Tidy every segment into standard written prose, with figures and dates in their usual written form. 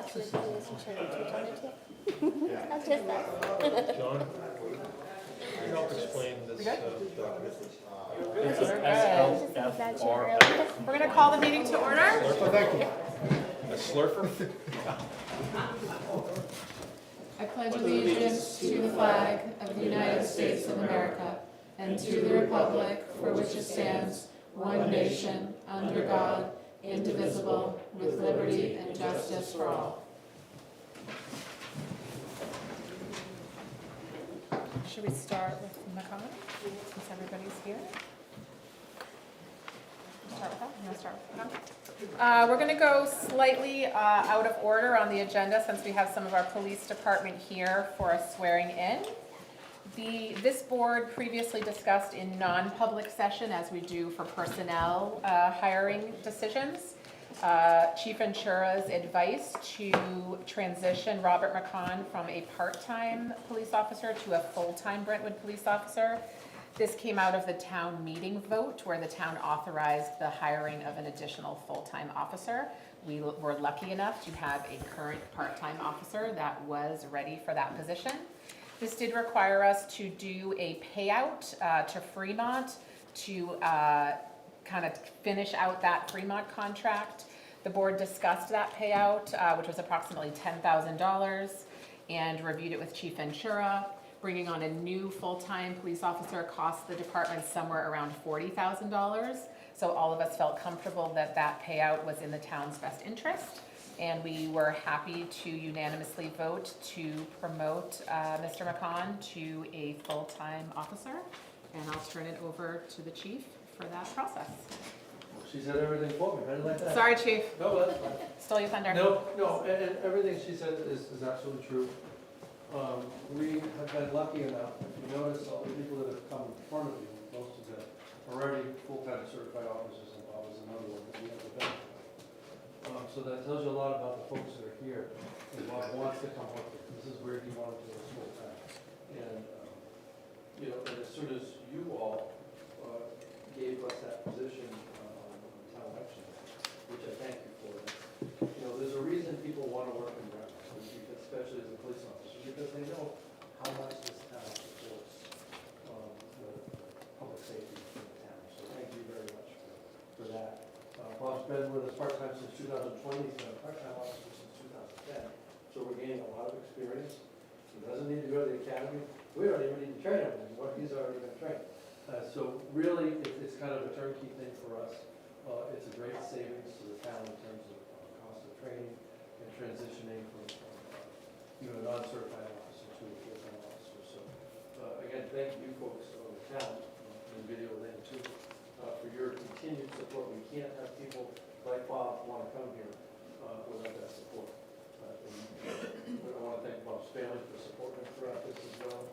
actually do this and show you two on it too. That's just that. John, can you help explain this document? It's Just SLFR. We're going to call the meeting to order. Slurper, thank you. A slurper? I pledge allegiance to the flag of the United States of America and to the republic for which it stands, one nation, under God, indivisible, with liberty and justice for all. Should we start with McConnell, since everybody's here? Start with that? You want to start with McConnell? We're going to go slightly out of order on the agenda since we have some of our police department here for a swearing in. This board previously discussed in non-public session, as we do for personnel hiring decisions, Chief Inshura's advice to transition Robert McCon from a part-time police officer to a full-time Brentwood police officer. This came out of the town meeting vote where the town authorized the hiring of an additional full-time officer. We were lucky enough to have a current part-time officer that was ready for that position. This did require us to do a payout to Fremont to kind of finish out that Fremont contract. The board discussed that payout, which was approximately $10,000, and reviewed it with Chief Inshura. Bringing on a new full-time police officer cost the department somewhere around $40,000. So all of us felt comfortable that that payout was in the town's best interest. And we were happy to unanimously vote to promote Mr. McCon to a full-time officer. And I'll turn it over to the chief for that process. She said everything for me, better like that. Sorry, chief. No, that's fine. Stole your thunder. No, and everything she said is absolutely true. We have been lucky enough, if you notice, all the people that have come in front of you, most of them are already full-time certified officers, and Bob is another one that we have the benefit of. So that tells you a lot about the folks that are here, and Bob wants to come with it. This is where he wanted to go full-time. And, and as soon as you all gave us that position on town election, which I thank you for, there's a reason people want to work in Brentwood, especially as a police officer, because they know how much this town supports the public safety in the town. So thank you very much for that. Bob's been with us part-time since 2020, he's been a part-time officer since 2010, so we're gaining a lot of experience. He doesn't need to go to the academy. We don't even need to train him anymore, he's already been trained. So really, it's kind of a turnkey thing for us. It's a great savings to the town in terms of cost of training and transitioning from a non-certified officer to a full-time officer. So again, thank you folks on the town and video then too for your continued support. We can't have people like Bob want to come here without that support. And I want to thank Bob's family for supporting him throughout this as well.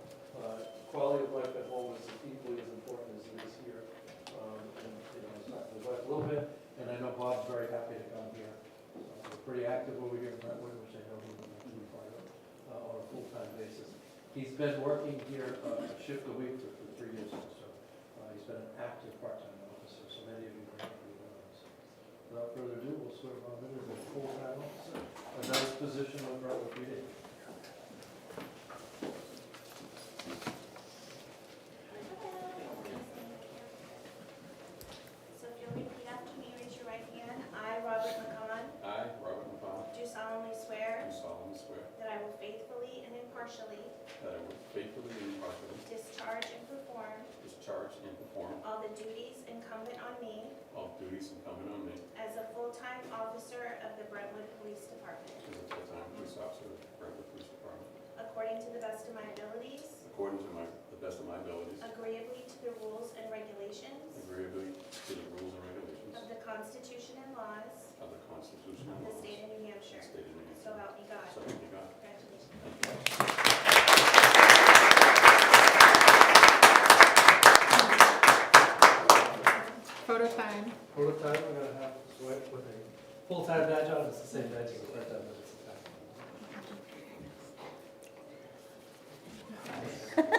Quality of life at home is equally as important as it is here. It's not the wife a little bit, and I know Bob's very happy to come here. We're pretty active over here in Brentwood, which I know he would like to be part of on a full-time basis. He's been working here a shift a week for 3 years or so. He's been an active part-time officer, so many of you may not be aware of this. Without further ado, we'll swear him in as a full-time officer, a nice position on Brentwood PD. All the duties incumbent on me as a full-time officer of the Brentwood Police Department, according to the best of my abilities, agreeably to the rules and regulations of the Constitution and laws of the state of New Hampshire. So help me God. Congratulations. Photo time. Photo time, we're going to have to sweat with a full-time badge on. It's the same badge as a part-time, but it's the time.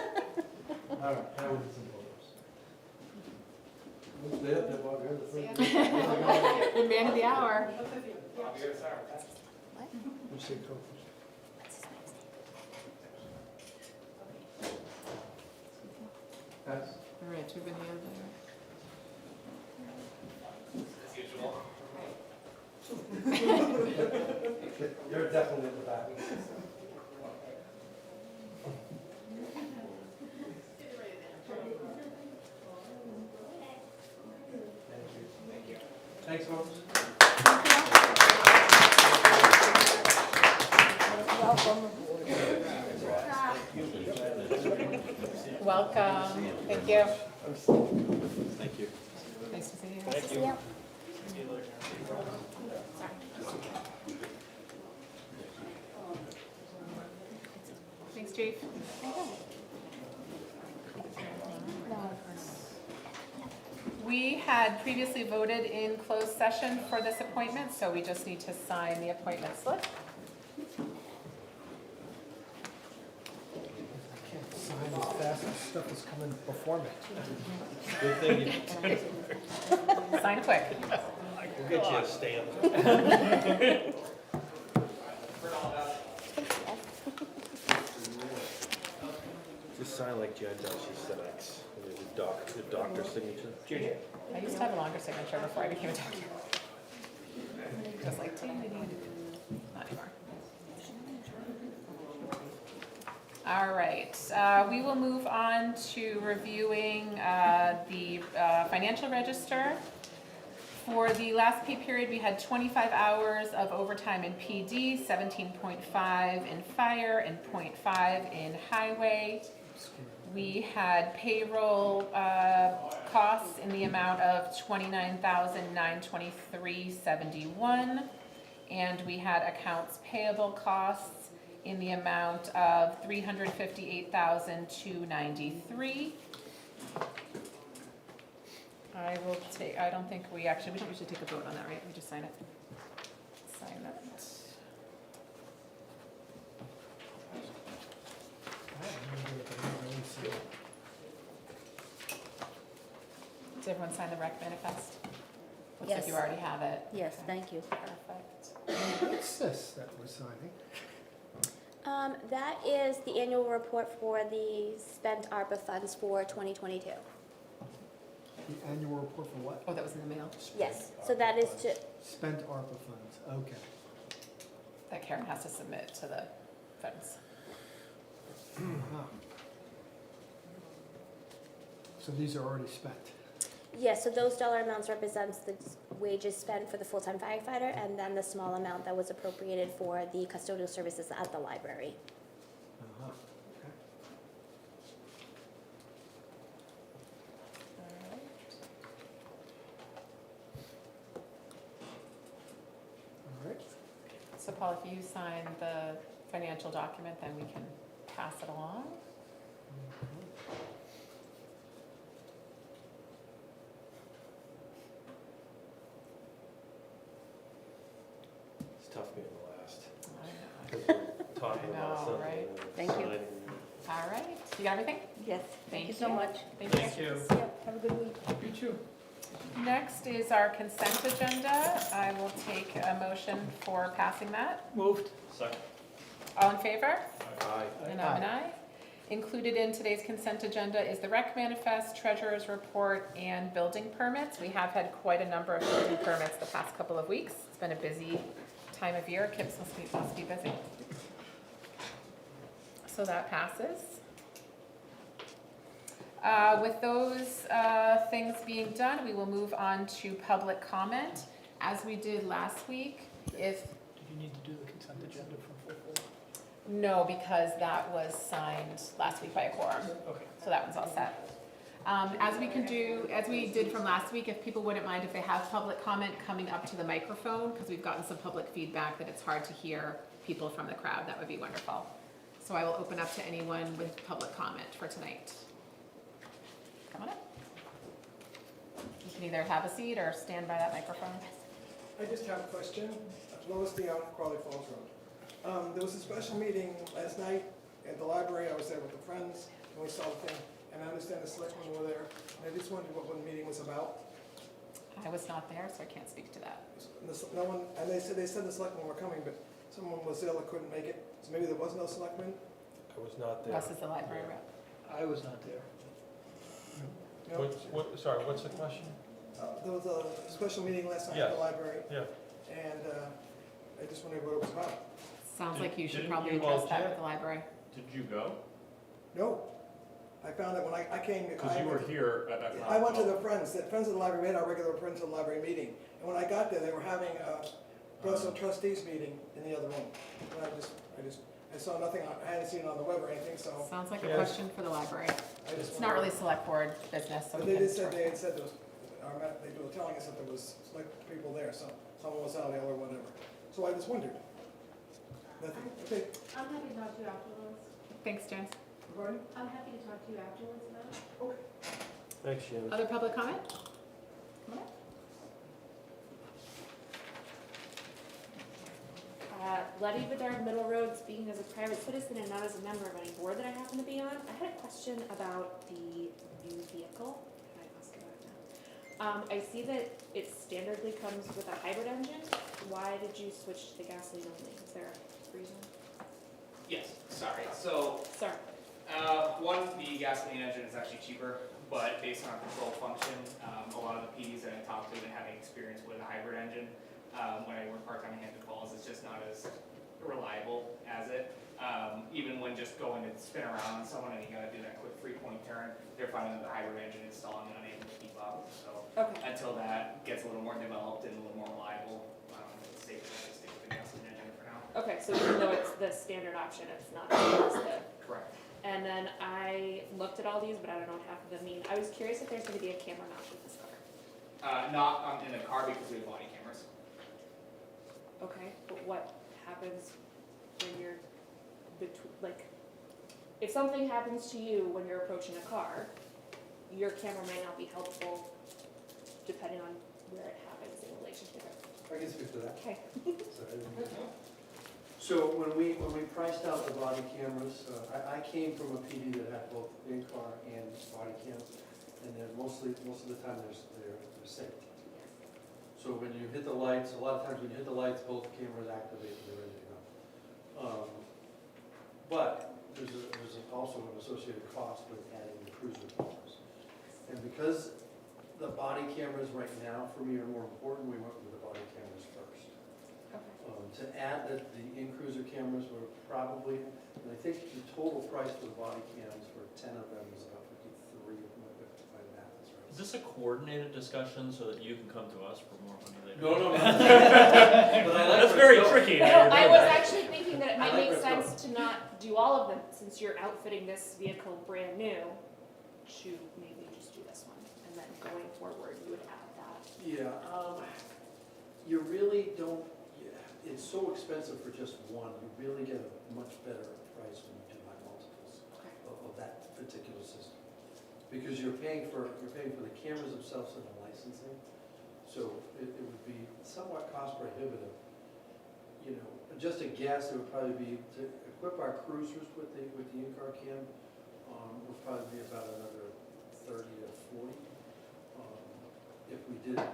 All right, now we need some photos. We'll stay up there while we're in the front. The man of the hour. We'll you say coach? Guys? All right, we've been here. You're definitely in the back. Thanks, folks. Welcome. Thank you. Thank you. Nice to see you. Thank you. Yeah. Thanks, Chief. We had previously voted in closed session for this appointment, so we just need to sign the appointment slip. Can't sign as fast as stuff is coming before me. Good thing you, Sign quick. we'll get you a stamp. Just sign like Jen does, she said X. And there's the doctor's signature. Junior. I used to have a longer signature before I became a doctor. Just like, not anymore. All right, we will move on to reviewing the financial register. For the last pay period, we had 25 hours of overtime in PD, 17.5 in fire, and 0.5 in highway. We had payroll costs in the amount of $29,923.71, and we had accounts payable costs in the amount of $358,293. I don't think we should take a vote on that, right? We just sign it. Sign that. Did everyone sign the rec manifest? Looks like Yes. you already have it. Yes, Okay. thank you. Perfect. What's this that we're signing? That is the annual report for the spent ARPA funds for 2022. The annual report for what? Oh, that was in the mail? Yes, so that is to, Spent ARPA funds, okay. That Karen has to submit to the funds. Ah. So these are already spent. yes, so those dollar amounts represents the wages spent for the full-time firefighter and then the small amount that was appropriated for the custodial services at the library. Uh-huh. Okay. All right. So Paul, if you sign the financial document, then we can pass it along. It's tough being the last. I know. 'Cause we're talking I about know, something. right? and Thank you. signing. All right, you got everything? Yes, Thank thank you so you. much. Thank you. Have a good week. You too. Next is our consent agenda. I will take a motion for passing that. Moved. Second. All in favor? Aye. And I'm an aye. Included in today's consent agenda is the rec manifest, treasurer's report, and building permits. We have had quite a number of building permits the past couple of weeks. It's been a busy time of year. Kips must be busy. So that passes. With those things being done, we will move on to public comment. As we did last week, if Did you need to do the consent agenda from full? no, because that was signed last week by a quorum. Okay. So that one's all set. As we did from last week, if people wouldn't mind if they have public comment coming up to the microphone, because we've gotten some public feedback that it's hard to hear people from the crowd, that would be wonderful. So I will open up to anyone with public comment for tonight. Come on up. You can either have a seat or stand by that microphone. I just have a question. Lois Dion, Crawley Falls Road. There was a special meeting last night at the library. I was there with the friends, and we saw the thing. And I understand the selectmen were there. And I just wondered what the meeting was about. I was not there, so I can't speak to that. No one, and they said the selectmen were coming, but someone was ill or couldn't make it, so maybe there was no selectman. I was not there. Russ is the library rep. I was not there. No? Sorry, what's the question? There was a special meeting last night at the library. Yeah. And I just wondered what it was about. Sounds like you should Didn't probably you address all that check? with the library. Did you go? No, I found it when I came. Because you were here at I went to the Friends of the Library, we had our regular Friends of the Library meeting. And when I got there, they were having a Board of Trustees meeting in the other room. And I saw nothing, I hadn't seen it on the web or anything, so Sounds like a Yes. question for the library. I just. It's not really select board business, so But we they can. just said, they had said there was, they were telling us that there was like people there, so someone was out ill or whatever. So I just wondered. Nothing, okay. I'm happy to talk to you afterwards. Thanks, James. Pardon? I'm happy to talk to you afterwards about it. Thanks, James. Other public comment? Come on up. Letty Bedard, Middle Road, speaking as a private citizen and not as a member of any board that I happen to be on. I had a question about the new vehicle. Can I ask about it now? I see that it standardly comes with a hybrid engine. Why did you switch to the gasoline only? Is there a reason? Yes, sorry. So, Sorry. one, the gasoline engine is actually cheaper, but based on our control function, a lot of the PDs that I talked to and having experience with a hybrid engine, when I work part-time in Hampton Falls, it's just not as reliable as it. Even when just going to spin around on someone and you gotta do that quick 3-point turn, they're finding that the hybrid engine is stalling and unable to keep up. So Okay. until that gets a little more developed and a little more reliable, it's safe to stick with the gasoline engine for now. Okay, so even though it's the standard option, it's not as the. Correct. And then I looked at all these, but I don't know what half of them mean. I was curious if there's gonna be a camera mount with this car. Not in the car because we have body cameras. Okay, but what happens when you're like, if something happens to you when you're approaching a car, your camera may not be helpful depending on where it happens in relation to it. I can speak to that. Okay. So when we priced out the body cameras, I came from a PD that had both in-car and body cams, and they're most of the time they're synced. So when you hit the lights, a lot of times when you hit the lights, both cameras activate and they're ready to go. But there's also an associated cost with adding the cruiser cameras. And because the body cameras right now for me are more important, we went with the body cameras first. To add the in-cruiser cameras were probably, and I think the total price for the body cams for 10 of them is about 53, if my math is right. Is this a coordinated discussion so that you can come to us for more money later? No. But I like That's where very it's going. tricky. No, I was actually thinking that it might I like make where it's sense to not do all of them, since you're outfitting this vehicle brand new, to maybe just do this one, and then going forward, you would add that. Yeah, you really don't, it's so expensive for just one. You really get a much better price when you do buy multiples of that particular system. Because you're paying for the cameras themselves and the licensing. So it would be somewhat cost prohibitive. You know, just a guess, it would probably be, to equip our cruisers with the in-car cam, would probably be about another 30 to 40. If we did it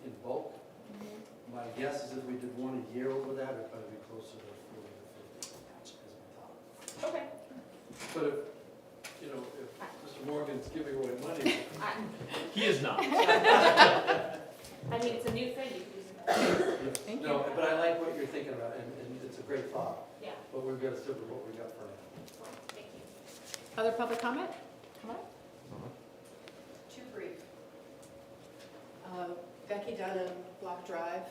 in bulk, my guess is if we did one a year over that, it'd probably be closer to 40 to 50 as my top. Okay. But if Mr. Morgan's giving away money, He is not. I mean, it's a new thing, you can use it. Thank you. no, but I like what you're thinking about, and it's a great thought, Yeah, but we've got to stick with what we got for now. thank you. Other public comment? Come on. Too brief. Becky Dunham, Block Drive.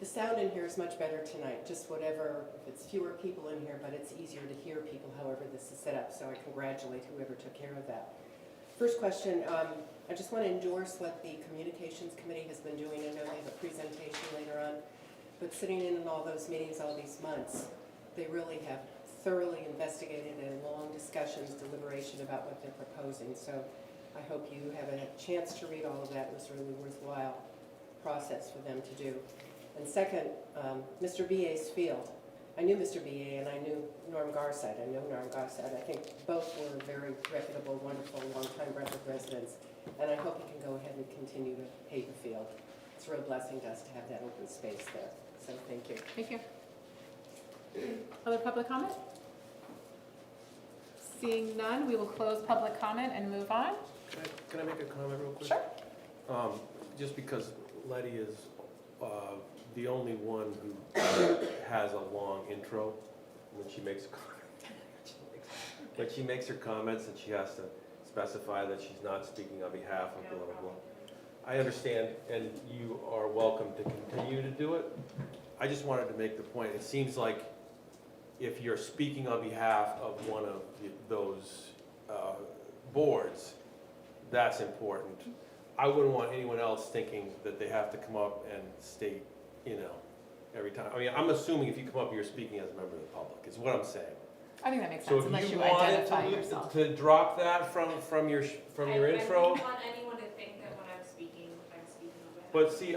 The sound in here is much better tonight, just whatever, if it's fewer people in here, but it's easier to hear people however this is set up, so I congratulate whoever took care of that. First question, I just want to endorse what the Communications Committee has been doing. I know they have a presentation later on, but sitting in all those meetings all these months, they really have thoroughly investigated and long discussions, deliberation about what they're proposing. So I hope you have a chance to read all of that. It was a really worthwhile process for them to do. And second, Mr. B.A.'s field. I knew Mr. B.A. and I knew Norm Garside. I know Norm Garside. I think both were very reputable, wonderful, long-time Brentwood residents. And I hope he can go ahead and continue to pave the field. It's a real blessing to us to have that open space there. So thank you. Thank you. Other public comment? Seeing none, we will close public comment and move on. Can I make a comment real quick? Sure. Just because Letty is the only one who has a long intro when she makes a comment. When she makes her comments and she has to specify that she's not speaking on behalf of blah, blah, blah. I understand, and you are welcome to continue to do it. I just wanted to make the point, it seems like if you're speaking on behalf of one of those boards, that's important. I wouldn't want anyone else thinking that they have to come up and state, every time. I mean, I'm assuming if you come up, you're speaking as a member of the public, is what I'm saying. I think that makes So sense, unless if you you wanted identify yourself. to drop that from your intro. I wouldn't want anyone to think that when I'm speaking on behalf. But see,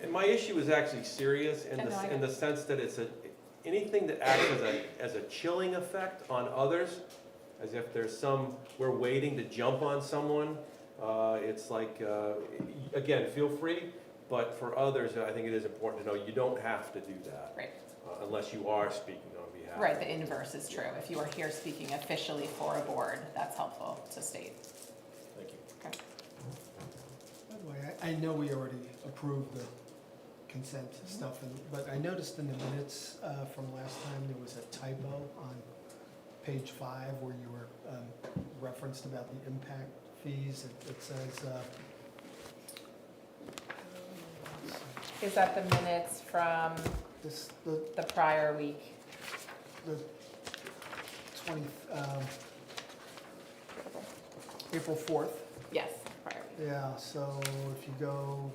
and my issue is actually serious in I know, I in the sense that it's anything that acts as a chilling effect on others, as if there's we're waiting to jump on someone. It's like, again, feel free, but for others, I think it is important to know you don't have to do that. Right. Unless you are speaking on behalf. Right, the inverse is true. If you are here speaking officially for a board, that's helpful to state. Thank you. Okay. By the way, I know we already approved the consent stuff, but I noticed in the minutes from last time, there was a typo on page 5 where you were referenced about the impact fees. It says, Is that the minutes from the prior week? the 20, April 4th. Yes, prior week. Yeah, so if you go,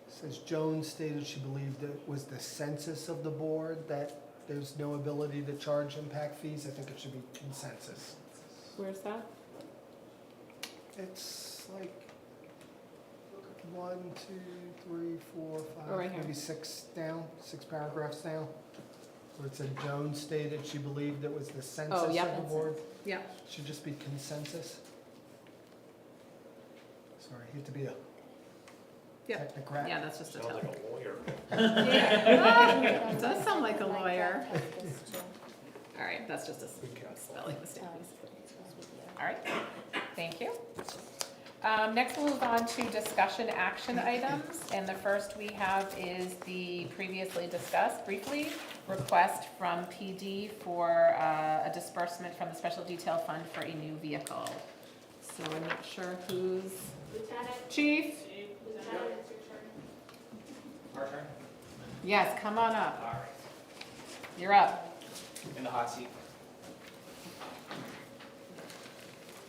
it says Joan stated she believed it was the census of the board that there's no ability to charge impact fees. I think it should be consensus. Where's that? It's like 1, 2, 3, 4, 5, Oh, right here. maybe 6 down, 6 paragraphs down. Where it said Joan stated she believed it was the census of yep. the board. Yeah. Should just be consensus. Sorry, hate to be a Yep. technocrat. Yeah, that's just a Sounds typo. like a lawyer. Yeah. It does sound like a lawyer. All right, that's just a spelling mistake. All right, thank you. Next we'll move on to discussion action items, and the first we have is the previously discussed briefly request from PD for a disbursement from the Special Detail Fund for a new vehicle. So I'm not sure who's, Lieutenant. Chief? Lieutenant, it's your turn. Our turn? Yes, come on up, All right. you're up. In the hot seat.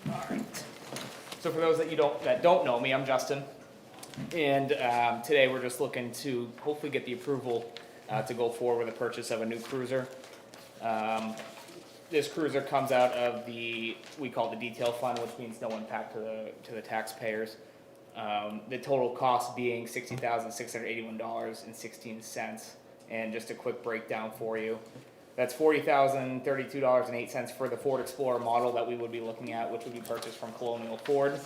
All right. So for those that don't know me, I'm Justin, and today we're just looking to hopefully get the approval to go forward with the purchase of a new cruiser. This cruiser comes out of we call it the detail fund, which means no impact to the taxpayers. The total cost being $60,681.16, and just a quick breakdown for you. That's $40,032.08 for the Ford Explorer model that we would be looking at, which would be purchased from Colonial Ford.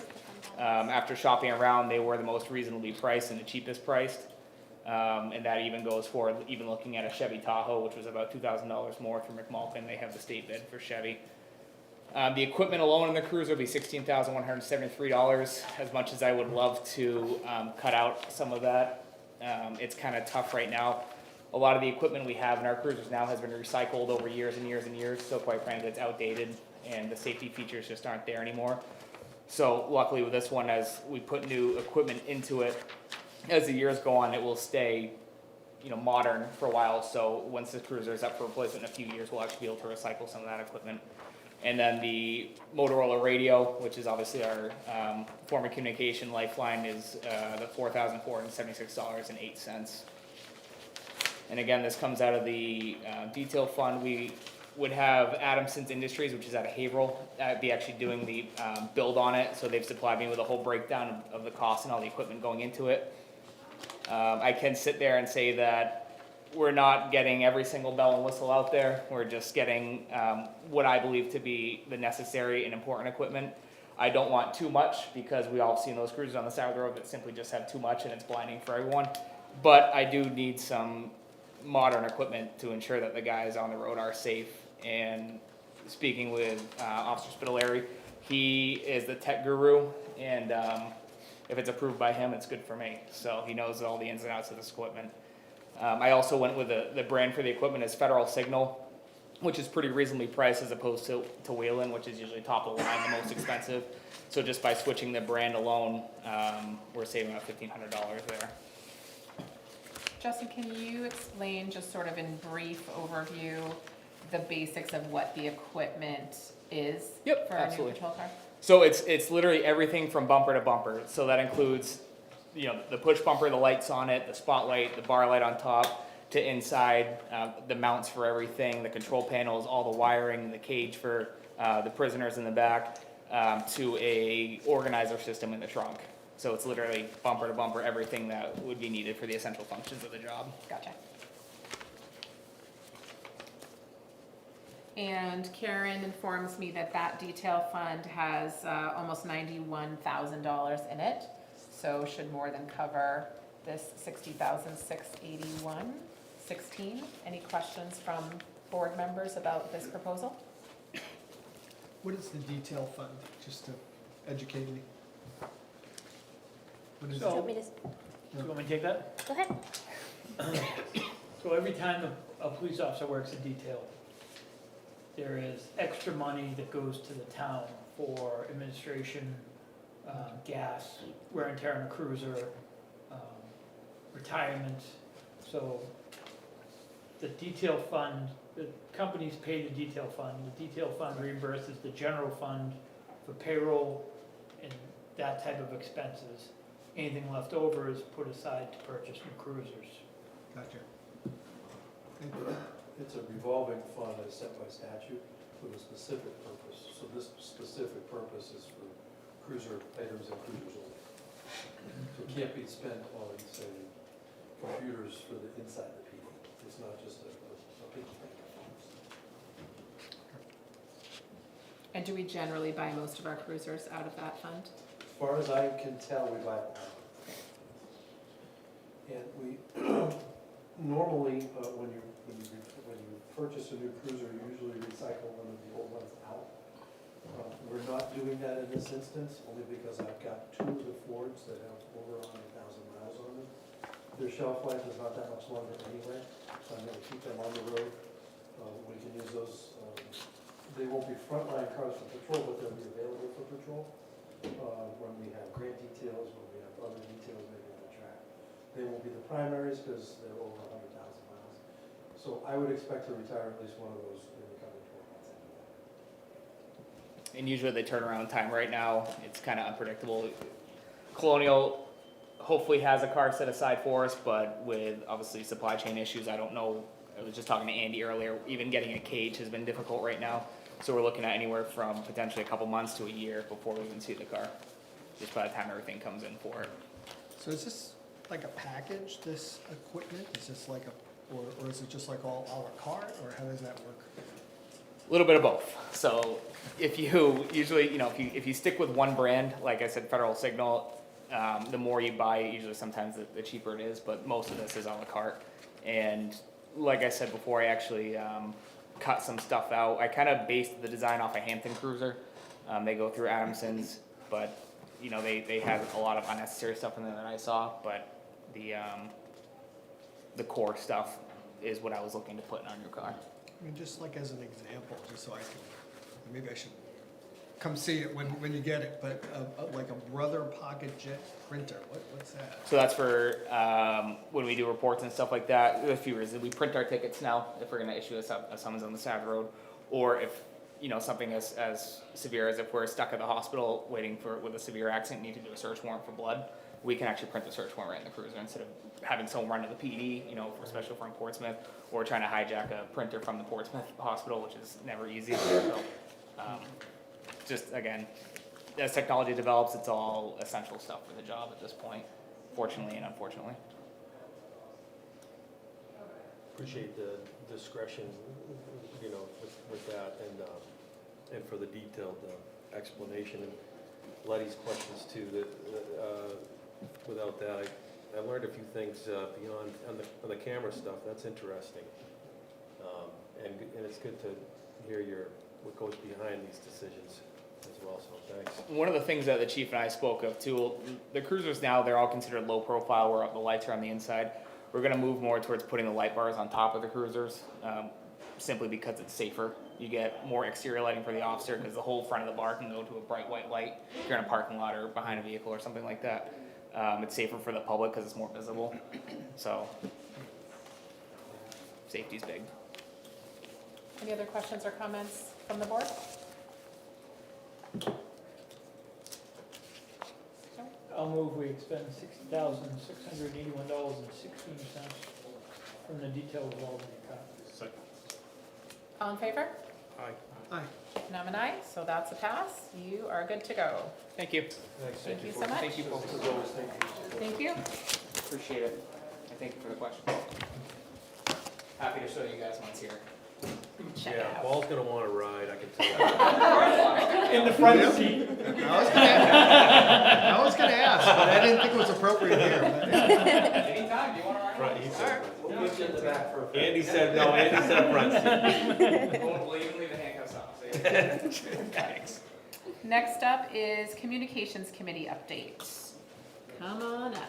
After shopping around, they were the most reasonably priced and the cheapest priced. And that even goes for even looking at a Chevy Tahoe, which was about $2,000 more for McMulkin. They have the state bid for Chevy. The equipment alone in the cruiser would be $16,173. As much as I would love to cut out some of that, it's kind of tough right now. A lot of the equipment we have in our cruisers now has been recycled over years and years and years, so quite frankly, it's outdated, and the safety features just aren't there anymore. So luckily with this one, as we put new equipment into it, as the years go on, it will stay, modern for a while. So once the cruiser is up for replacement in a few years, we'll actually be able to recycle some of that equipment. And then the Motorola radio, which is obviously our form of communication lifeline, is the $4,476.08. And again, this comes out of the detail fund. We would have Adamson's Industries, which is out of Haverhill, be actually doing the build on it. So they've supplied me with a whole breakdown of the cost and all the equipment going into it. I can sit there and say that we're not getting every single bell and whistle out there. We're just getting what I believe to be the necessary and important equipment. I don't want too much, because we all have seen those cruisers on the side of the road that simply just have too much and it's blinding for everyone. But I do need some modern equipment to ensure that the guys on the road are safe. And speaking with Officer Spitaleri, he is the tech guru, and if it's approved by him, it's good for me. So he knows all the ins and outs of this equipment. I also went with the brand for the equipment is Federal Signal, which is pretty reasonably priced as opposed to Whelen, which is usually top of the line, the most expensive. So just by switching the brand alone, we're saving about $1,500 there. Justin, can you explain just sort of in brief overview the basics of what the equipment is Yep, for a absolutely. new patrol car? So it's literally everything from bumper to bumper. So that includes, the push bumper, the lights on it, the spotlight, the bar light on top, to inside, the mounts for everything, the control panels, all the wiring, the cage for the prisoners in the back, to a organizer system in the trunk. So it's literally bumper to bumper, everything that would be needed for the essential functions of the job. Gotcha. And Karen informs me that that detail fund has almost $91,000 in it, so should more than cover this $60,681.16. Any questions from board members about this proposal? What is the detail fund, just to educate me? What is Do you want it? me to, Do you want me to take that? go ahead. So every time a police officer works a detail, there is extra money that goes to the town for administration, gas, wear and tear on a cruiser, retirement. So the detail fund, the companies pay the detail fund. The detail fund reimburses the general fund for payroll and that type of expenses. Anything left over is put aside to purchase new cruisers. Gotcha. It's a revolving fund as set by statute with a specific purpose. So this specific purpose is for cruiser items and cruisers only. So it can't be spent on, say, computers for the inside the PD. It's not just a big thing. And do we generally buy most of our cruisers out of that fund? As far as I can tell, we buy them out. And we, normally, when you purchase a new cruiser, you usually recycle one of the old ones out. We're not doing that in this instance, only because I've got two of the Fords that have over 100,000 miles on them. Their shelf life is not that much longer anyway, so I'm gonna keep them on the road. We can use those, they won't be frontline cars for patrol, but they'll be available for patrol. When we have grant details, when we have other details maybe on the track. They won't be the primaries because they're over 100,000 miles. So I would expect to retire at least one of those in the coming 12 months. And usually the turnaround time right now, it's kind of unpredictable. Colonial hopefully has a car set aside for us, but with obviously supply chain issues, I don't know. I was just talking to Andy earlier, even getting a cage has been difficult right now. So we're looking at anywhere from potentially a couple months to a year before we even see the car, just by the time everything comes in for it. So is this like a package, this equipment? Is this like or is it just like all a la carte, or how does that work? A little bit of both. So if you usually, if you stick with one brand, like I said, Federal Signal, the more you buy, usually sometimes the cheaper it is, but most of this is a la carte. And like I said before, I actually cut some stuff out. I kind of based the design off a Hampton Cruiser. They go through Adamson's, but they had a lot of unnecessary stuff in there that I saw, but the core stuff is what I was looking to put in our new car. I mean, just like as an example, just so I can, maybe I should come see it when you get it, but like a Brother Pocket Jet printer, what's that? So that's for when we do reports and stuff like that. There's a few reasons. We print our tickets now if we're going to issue a summons on the side of the road, or if something as severe as if we're stuck at the hospital waiting with a severe accident, need to do a search warrant for blood. We can actually print the search warrant right in the cruiser instead of having someone run to the PD, especially from Portsmouth, or trying to hijack a printer from the Portsmouth hospital, which is never easy. So, just again, as technology develops, it's all essential stuff for the job at this point, fortunately and unfortunately. Appreciate the discretion, with that, and for the detailed explanation, and Letty's questions too, that without that, I learned a few things beyond, on the camera stuff, that's interesting. And it's good to hear what goes behind these decisions as well, so thanks. One of the things that the chief and I spoke of too, the cruisers now, they're all considered low profile where the lights are on the inside. We're gonna move more towards putting the light bars on top of the cruisers, simply because it's safer. You get more exterior lighting for the officer because the whole front of the bar can go to a bright white light if you're in a parking lot or behind a vehicle or something like that. It's safer for the public because it's more visible. So, safety's big. Any other questions or comments from the board? I'll move we expend $60,681.16 from the detail revolving account. Second. All in favor? Aye. Aye. And I'm an aye, so that's a pass. You are good to go. Thank you. Thanks. Thank you so much. Thank you folks. Thank you. Appreciate it. And thank you for the questions. Happy to show you guys once here. Check it Yeah, out. Paul's gonna want to ride, I can tell. In the front seat. I was gonna ask, but I didn't think it was appropriate here. But Anytime, you wanna ride? Right, he said. We'll get you in the back for a Andy said front seat. Well, you can leave the handcuffs on. So thanks. Next up is Communications Committee updates. Come on up.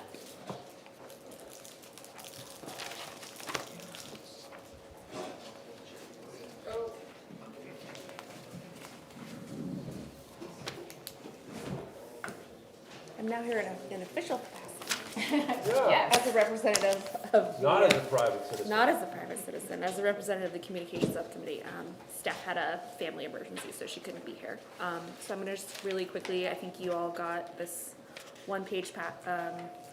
I'm now here in an official capacity Yes. as a representative of. Not as a private citizen. Not as a private citizen, as a representative of the Communications Subcommittee. Steph had a family emergency, so she couldn't be here. So I'm gonna just really quickly, I think you all got this one-page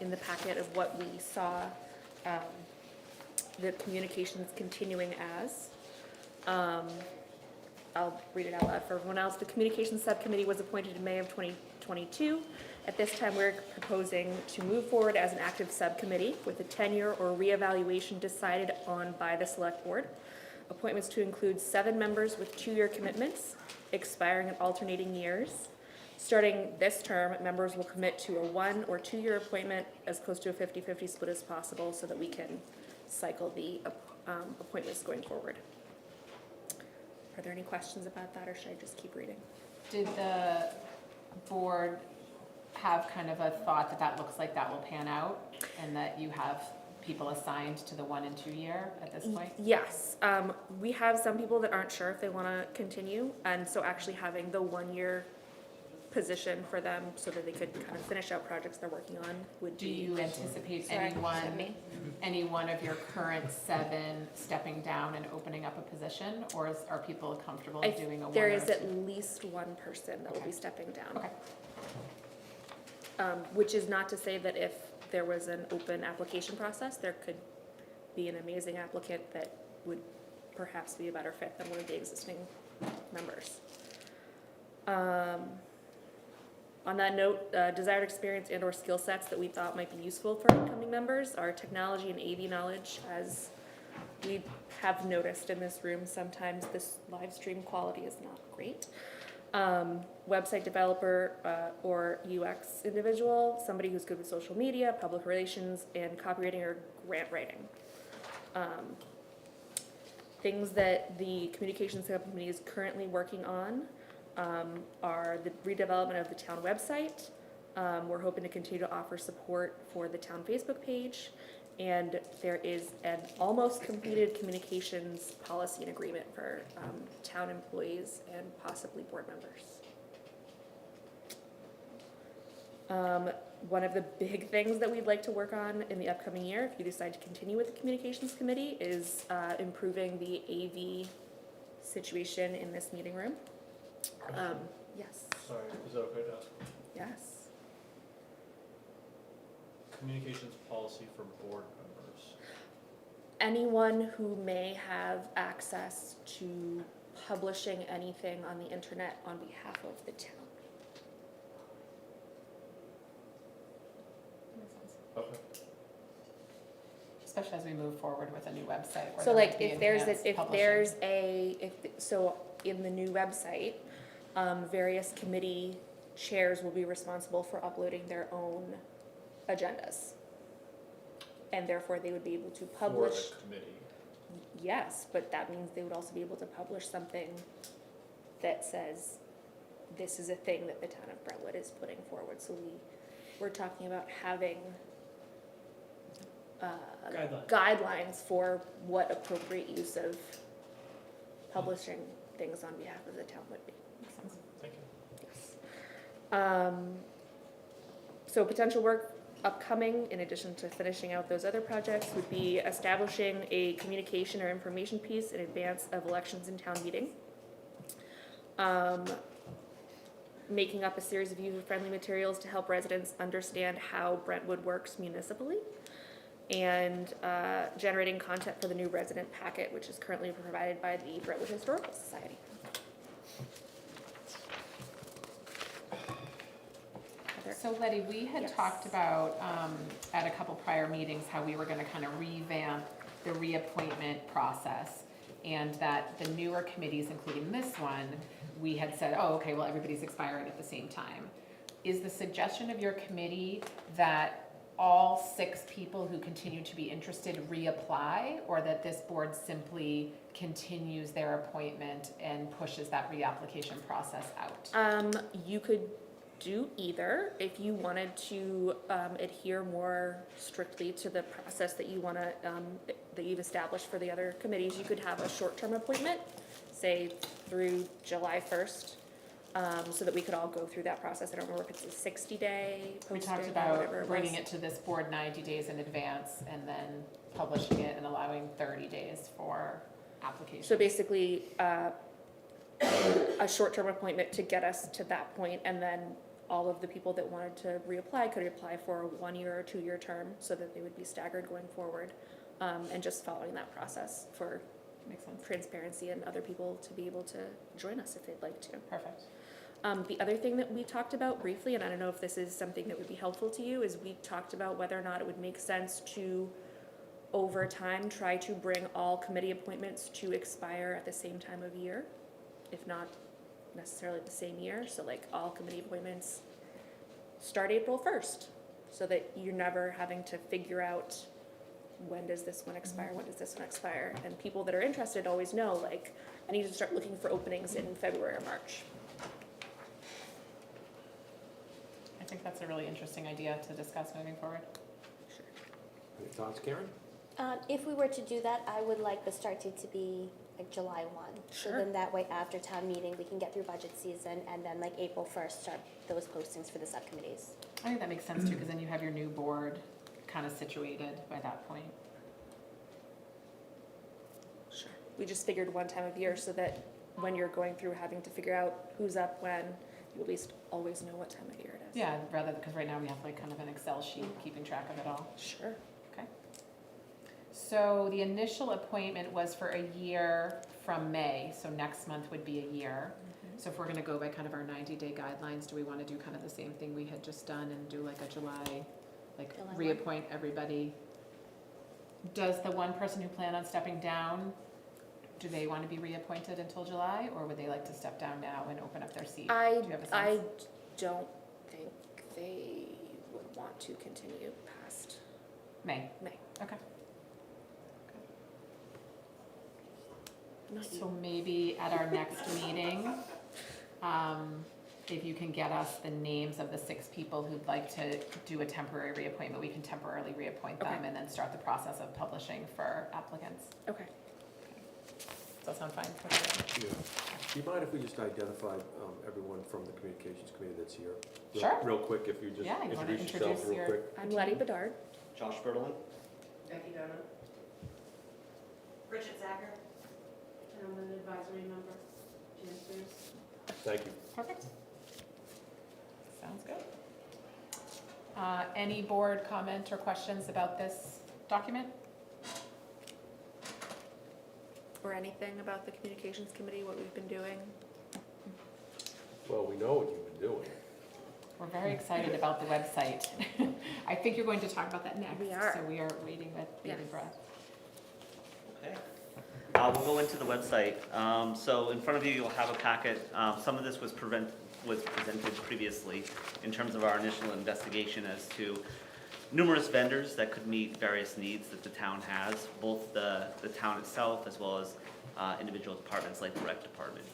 in the packet of what we saw the communications continuing as. I'll read it out loud for everyone else. The Communications Subcommittee was appointed in May of 2022. At this time, we're proposing to move forward as an active subcommittee with a tenure or reevaluation decided on by the Selectboard. Appointments to include 7 members with 2-year commitments, expiring in alternating years. Starting this term, members will commit to a 1 or 2-year appointment as close to a 50-50 split as possible so that we can cycle the appointments going forward. Are there any questions about that, or should I just keep reading? Did the board have kind of a thought that that looks like that will pan out and that you have people assigned to the 1 and 2 year at this point? Yes, we have some people that aren't sure if they want to continue, and so actually having the 1-year position for them so that they could kind of finish out projects they're working on would Do be. you anticipate Sorry, any one of your current 7 stepping down and opening up a position, or are people comfortable doing a 1 There or is 2? at least one person that will be stepping down. Okay. Which is not to say that if there was an open application process, there could be an amazing applicant that would perhaps be a better fit than one of the existing members. On that note, desired experience and or skill sets that we thought might be useful for incoming members are technology and AV knowledge. As we have noticed in this room, sometimes this live stream quality is not great. Website developer or UX individual, somebody who's good with social media, public relations, and copywriting or grant writing. Things that the communications subcommittee is currently working on are the redevelopment of the town website. We're hoping to continue to offer support for the town Facebook page, and there is an almost completed communications policy and agreement for town employees and possibly board members. One of the big things that we'd like to work on in the upcoming year, if you decide to continue with the communications committee, is improving the AV situation in this meeting room. Yes. Sorry, is that okay to ask? Yes. Communications policy for board members. Anyone who may have access to publishing anything on the internet on behalf of the town. Okay. Especially as we move forward with a new website. where So there like might be if there's enhanced publishing. so in the new website, various committee chairs will be responsible for uploading their own agendas. and therefore they would be able to publish. For the committee. Yes, but that means they would also be able to publish something that says, this is a thing that the town of Brentwood is putting forward. So we're talking about having guidelines for what appropriate use of publishing things on behalf of the town would be. Makes sense. Thank you. Yes. So potential work upcoming, in addition to finishing out those other projects, would be establishing a communication or information piece in advance of elections and town meeting. Making up a series of user-friendly materials to help residents understand how Brentwood works municipally. And generating content for the new resident packet, which is currently provided by the Brentwood Historical Society. So Letty, we had Yes. talked about, at a couple prior meetings, how we were gonna kind of revamp the reappointment process. And that the newer committees, including this one, we had said, oh, okay, well, everybody's expiring at the same time. Is the suggestion of your committee that all 6 people who continue to be interested reapply, or that this board simply continues their appointment and pushes that reapplication process out? You could do either. If you wanted to adhere more strictly to the process that you want to, that you've established for the other committees, you could have a short-term appointment, say through July 1st, so that we could all go through that process. I don't remember if it's a 60-day posting We talked or about whatever it bringing was. it to this board 90 days in advance and then publishing it and allowing 30 days for application. So basically, a short-term appointment to get us to that point, and then all of the people that wanted to reapply could apply for a 1-year or 2-year term, so that they would be staggered going forward, and just following that process for Makes sense. transparency and other people to be able to join us if they'd like to. Perfect. The other thing that we talked about briefly, and I don't know if this is something that would be helpful to you, is we talked about whether or not it would make sense to, over time, try to bring all committee appointments to expire at the same time of year, if not necessarily the same year. So like all committee appointments start April 1st, so that you're never having to figure out, when does this one expire, when does this one expire? And people that are interested always know, like, I need to start looking for openings in February or March. I think that's a really interesting idea to discuss moving forward. Any thoughts, Karen? If we were to do that, I would like the start date to be like July 1. So Sure. then that way after town meeting, we can get through budget season, and then like April 1st, start those postings for the subcommittees. I think that makes sense too, because then you have your new board kind of situated by that point. Sure. We just figured one time of year so that when you're going through having to figure out who's up when, you at least always know what time of year it is. Yeah, rather, because right now we have like kind of an Excel sheet keeping track of it all. Sure. Okay. So the initial appointment was for a year from May, so next month would be a year. So if we're gonna go by kind of our 90-day guidelines, do we wanna do kind of the same thing we had just done and do like a July, like July 1? reappoint everybody? Does the one person who planned on stepping down, do they wanna be reappointed until July, or would they like to step down now and open up their seat? Do you have a sense? I don't think they would want to continue past May, May. okay. Not So you. maybe at our next meeting, if you can get us the names of the 6 people who'd like to do a temporary reappointment, we can temporarily reappoint them Okay. and then start the process of publishing for applicants. Okay. Does that sound fine? Yeah. Do you mind if we just identify everyone from the communications committee that's here? Sure. Real quick, if you just Yeah, you wanna introduce yourself introduce real your- quick. I'm Letty Bedard. Josh Bertolin. Becky Donna. Bridget Zager. And I'm an advisory member, Jan Spears. Thank you. Perfect. Sounds good. Any board comment or questions about this document? Or anything about the communications committee, what we've been doing? Well, we know what you've been doing. We're very excited about the website. I think you're going to talk about that next. We are. So we are waiting with bated Yes. breath. Okay. We'll go into the website. So in front of you, you'll have a packet. Some of this was presented previously in terms of our initial investigation as to numerous vendors that could meet various needs that the town has, both the town itself as well as individual departments like the rec department.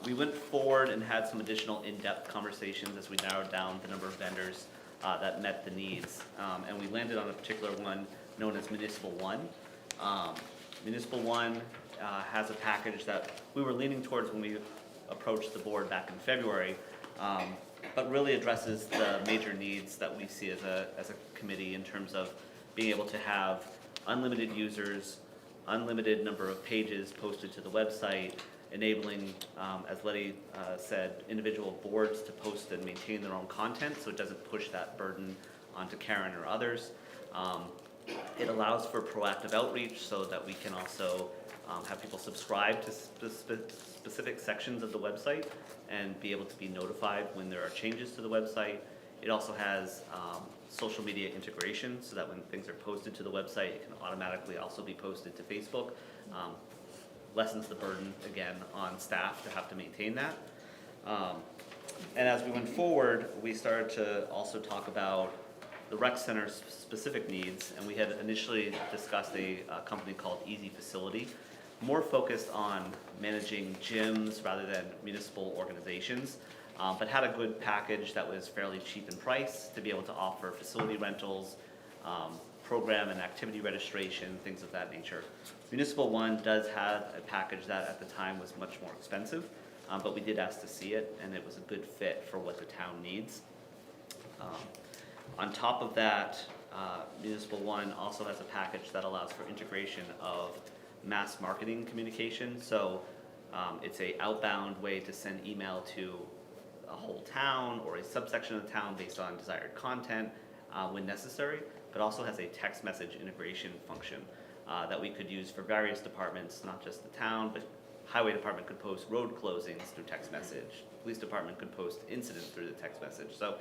We went forward and had some additional in-depth conversations as we narrowed down the number of vendors that met the needs. And we landed on a particular one known as Municipal One. Municipal One has a package that we were leaning towards when we approached the board back in February, but really addresses the major needs that we see as a committee in terms of being able to have unlimited users, unlimited number of pages posted to the website, enabling, as Letty said, individual boards to post and maintain their own content so it doesn't push that burden onto Karen or others. It allows for proactive outreach so that we can also have people subscribe to specific sections of the website and be able to be notified when there are changes to the website. It also has social media integration so that when things are posted to the website, it can automatically also be posted to Facebook. Lessens the burden, again, on staff to have to maintain that. And as we went forward, we started to also talk about the rec center's specific needs, and we had initially discussed a company called Easy Facility, more focused on managing gyms rather than municipal organizations, but had a good package that was fairly cheap in price to be able to offer facility rentals, program and activity registration, things of that nature. Municipal One does have a package that at the time was much more expensive, but we did ask to see it, and it was a good fit for what the town needs. On top of that, Municipal One also has a package that allows for integration of mass marketing communication. So it's a outbound way to send email to a whole town or a subsection of the town based on desired content when necessary, but also has a text message integration function that we could use for various departments, not just the town, but highway department could post road closings through text message. Police department could post incidents through the text message. So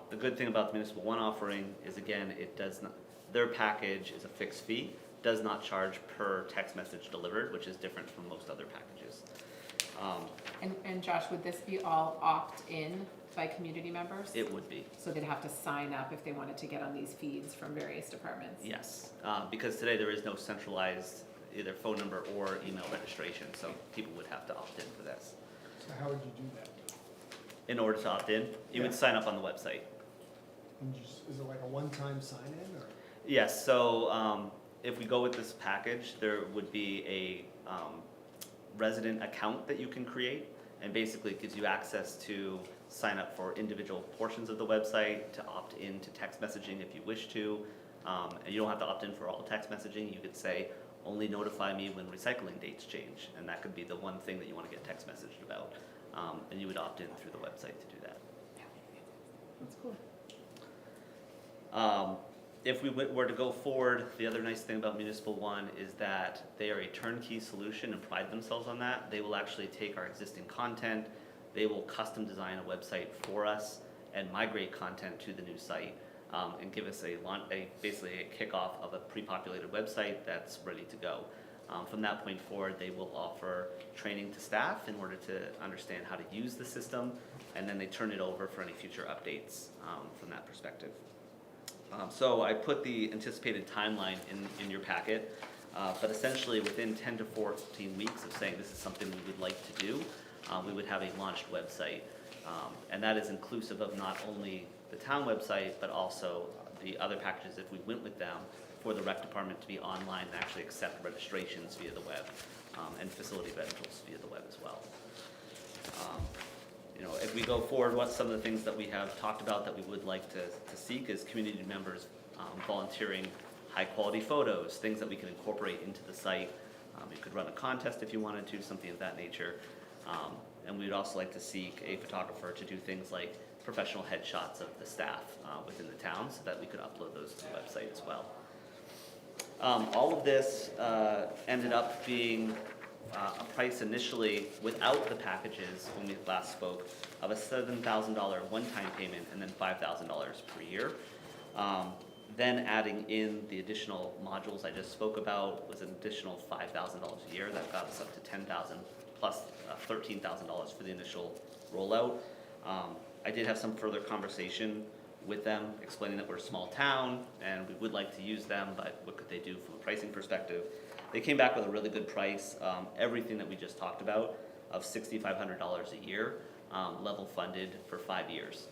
the good thing about the Municipal One offering is, again, it does not, their package is a fixed fee, does not charge per text message delivered, which is different from most other packages. And Josh, would this be all opt-in by community members? It would be. So they'd have to sign up if they wanted to get on these feeds from various departments? Yes, because today there is no centralized either phone number or email registration, so people would have to opt in for this. So how would you do that? In order to opt in, you would sign up on the website. And is it like a one-time sign-in, or? Yes, so if we go with this package, there would be a resident account that you can create, and basically it gives you access to sign up for individual portions of the website, to opt in to text messaging if you wish to, and you don't have to opt in for all text messaging. You could say, only notify me when recycling dates change, and that could be the one thing that you want to get text messaged about, and you would opt in through the website to do that. That's cool. If we were to go forward, the other nice thing about Municipal One is that they are a turnkey solution and pride themselves on that. They will actually take our existing content, they will custom design a website for us and migrate content to the new site, and give us basically a kickoff of a pre-populated website that's ready to go. From that point forward, they will offer training to staff in order to understand how to use the system, and then they turn it over for any future updates from that perspective. So I put the anticipated timeline in your packet, but essentially within 10 to 14 weeks of saying this is something we would like to do, we would have a launched website. And that is inclusive of not only the town website, but also the other packages if we went with them, for the rec department to be online and actually accept registrations via the web, and facility rentals via the web as well. If we go forward, what's some of the things that we have talked about that we would like to seek is community members volunteering high quality photos, things that we can incorporate into the site. You could run a contest if you wanted to, something of that nature. And we would also like to seek a photographer to do things like professional headshots of the staff within the town so that we could upload those to the website as well. All of this ended up being a price initially without the packages when we last spoke of a $7,000 one-time payment and then $5,000 per year. Then adding in the additional modules I just spoke about was an additional $5,000 a year. That got us up to $10,000 plus $13,000 for the initial rollout. I did have some further conversation with them, explaining that we're a small town and we would like to use them, but what could they do from a pricing perspective? They came back with a really good price, everything that we just talked about, of $6,500 a year, level funded for 5 years.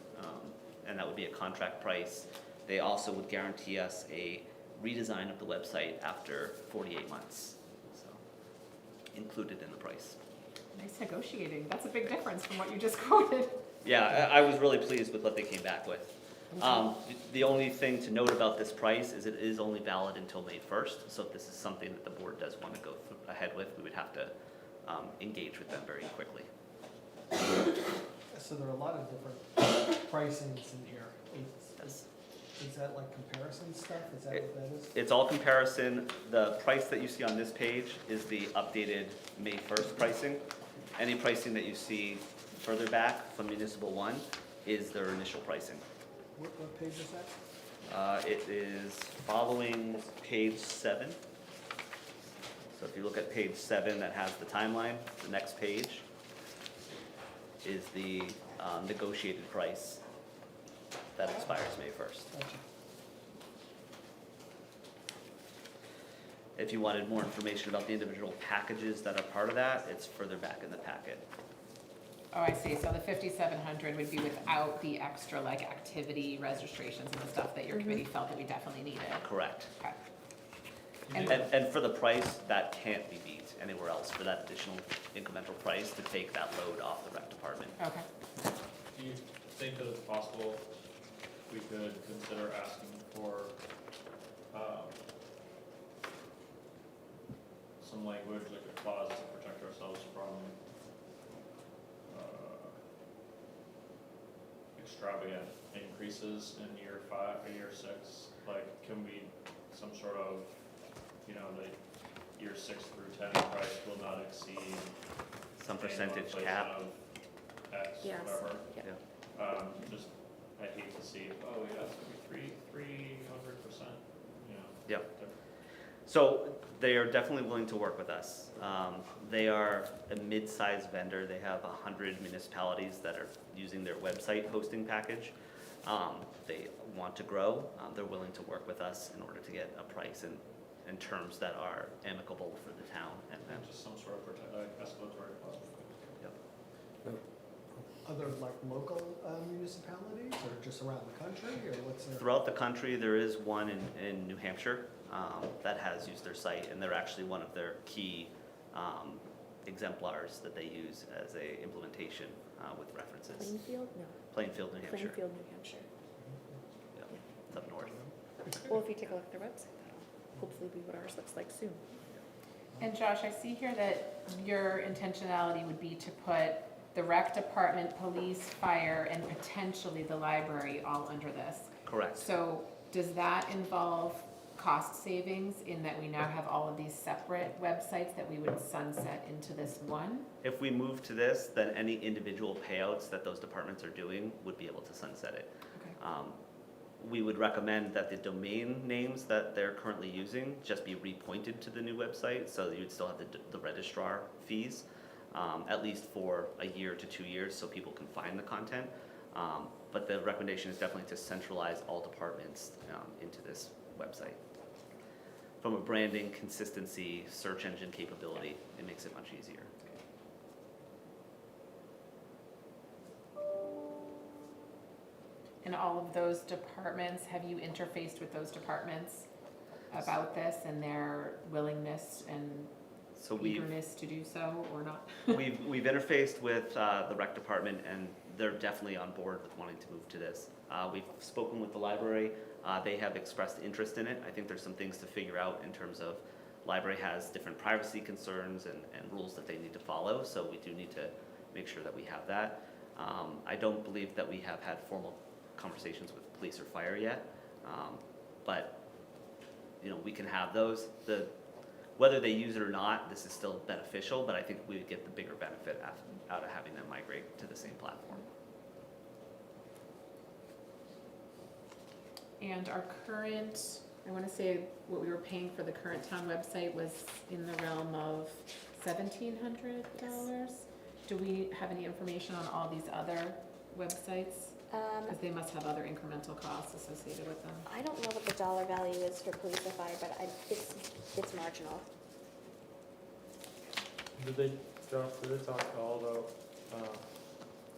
And that would be a contract price. They also would guarantee us a redesign of the website after 48 months, so included in the price. Nice negotiating. That's a big difference from what you just quoted. Yeah, I was really pleased with what they came back with. The only thing to note about this price is it is only valid until May 1st, so if this is something that the board does want to go ahead with, we would have to engage with them very quickly. So there are a lot of different pricings in here. Is that like comparison stuff? Is that what that is? It's all comparison. The price that you see on this page is the updated May 1st pricing. Any pricing that you see further back from Municipal 1 is their initial pricing. What page is that? It is following page 7. So if you look at page 7 that has the timeline, the next page is the negotiated price that expires May 1st. Gotcha. If you wanted more information about the individual packages that are part of that, it's further back in the packet. Oh, I see. So the 5,700 would be without the extra like activity registrations and the stuff that your committee felt that we definitely needed. Correct. Okay. And for the price, that can't be beat anywhere else for that additional incremental price to take that load off the rec department. Okay. Do you think that it's possible we could consider asking for some language, like a clause to protect ourselves from extravagant increases in year 5 or year 6? Like, can we, some sort of, like year 6 through 10 price will not exceed Some percentage inflation cap. of X, Yes. whatever. Yeah. Just, I hate to see, oh yeah, it's gonna be 300%, Yep. So they are definitely willing to work with us. They are a mid-sized vendor. They have 100 municipalities that are using their website hosting package. They want to grow. They're willing to work with us in order to get a price and terms that are amicable for the town and them. just some sort of escalatory clause. Other like local municipalities or just around the country or what's there? Throughout the country, there is one in New Hampshire that has used their site, and they're actually one of their key exemplars that they use as a implementation with references. Plainfield? No. Plainfield, New Hampshire. Plainfield, New Hampshire. Yep. It's up north. Well, if you take a look at their website, that'll hopefully be what ours looks like soon. And Josh, I see here that your intentionality would be to put the rec department, police, fire, and potentially the library all under this. Correct. So does that involve cost savings in that we now have all of these separate websites that we would sunset into this one? If we move to this, then any individual payouts that those departments are doing would be able to sunset it. Okay. We would recommend that the domain names that they're currently using just be repointed to the new website, so that you'd still have the registrar fees, at least for a year to 2 years, so people can find the content. But the recommendation is definitely to centralize all departments into this website. From a branding, consistency, search engine capability, it makes it much easier. And all of those departments, have you interfaced with those departments about this and their willingness and eagerness to do so or not? We've interfaced with the rec department, and they're definitely on board with wanting to move to this. We've spoken with the library. They have expressed interest in it. I think there's some things to figure out in terms of library has different privacy concerns and rules that they need to follow, so we do need to make sure that we have that. I don't believe that we have had formal conversations with police or fire yet, but we can have those. Whether they use it or not, this is still beneficial, but I think we would get the bigger benefit out of having them migrate to the same platform. And our current, I want to say what we were paying for the current town website was in the realm of $1,700. Do we have any information on all these other websites? Because they must have other incremental costs associated with them. I don't know what the dollar value is for police or fire, but it's marginal. Did they talk at all about,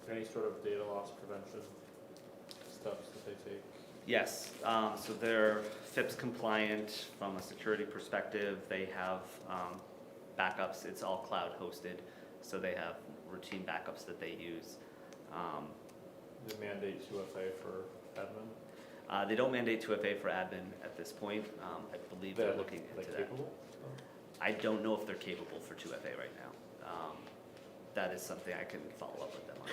any sort of data loss prevention steps that they take? Yes, so they're FIPS compliant from a security perspective. They have backups. It's all cloud hosted, so they have routine backups that they use. They mandate 2FA for admin? They don't mandate 2FA for admin at this point. I believe they're looking into that. Capable? I don't know if they're capable for 2FA right now. That is something I can follow up with them on.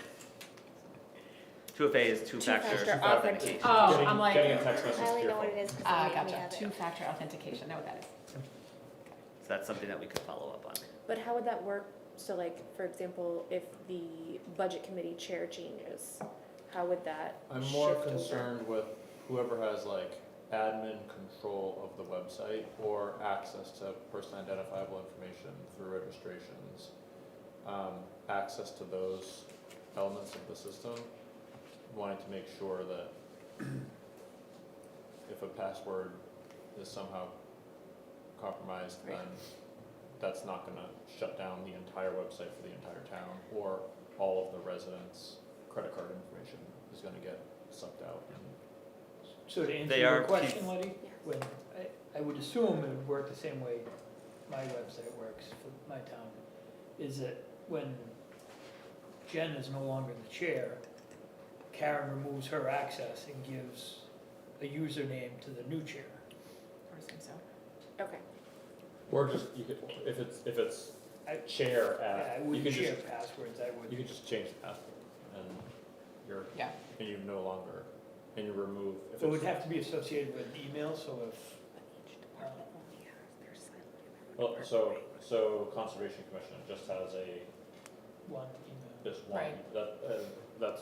2FA is two-factor Two-factor authentication. Oh, I'm like, Getting a text message I to only your know what phone. it is because they make me gotcha, have it. two-factor authentication, know what that is. So that's something that we could follow up on. But how would that work? So like, for example, if the budget committee chair changes, how would that I'm more shift over? concerned with whoever has like admin control of the website or access to person identifiable information through registrations, access to those elements of the system, wanting to make sure that if a password is somehow compromised, then that's not gonna shut down the entire website for the entire town, or all of the residents' credit card information is gonna get sucked out. So to answer They your are question, key- Letty, when, I would assume it would work the same way my website works for my town, is that when Jen is no longer the chair, Karen removes her access and gives a username to the new chair. I assume so. Okay. Or just, you could, if it's chair I at, you wouldn't could share just, passwords, I would. you could just change the password and you're, Yeah. and you no longer, and you remove, if It would it's, have to be associated with email, so if, well, so Conservation Commission just has a, one email. just one, Right. that's,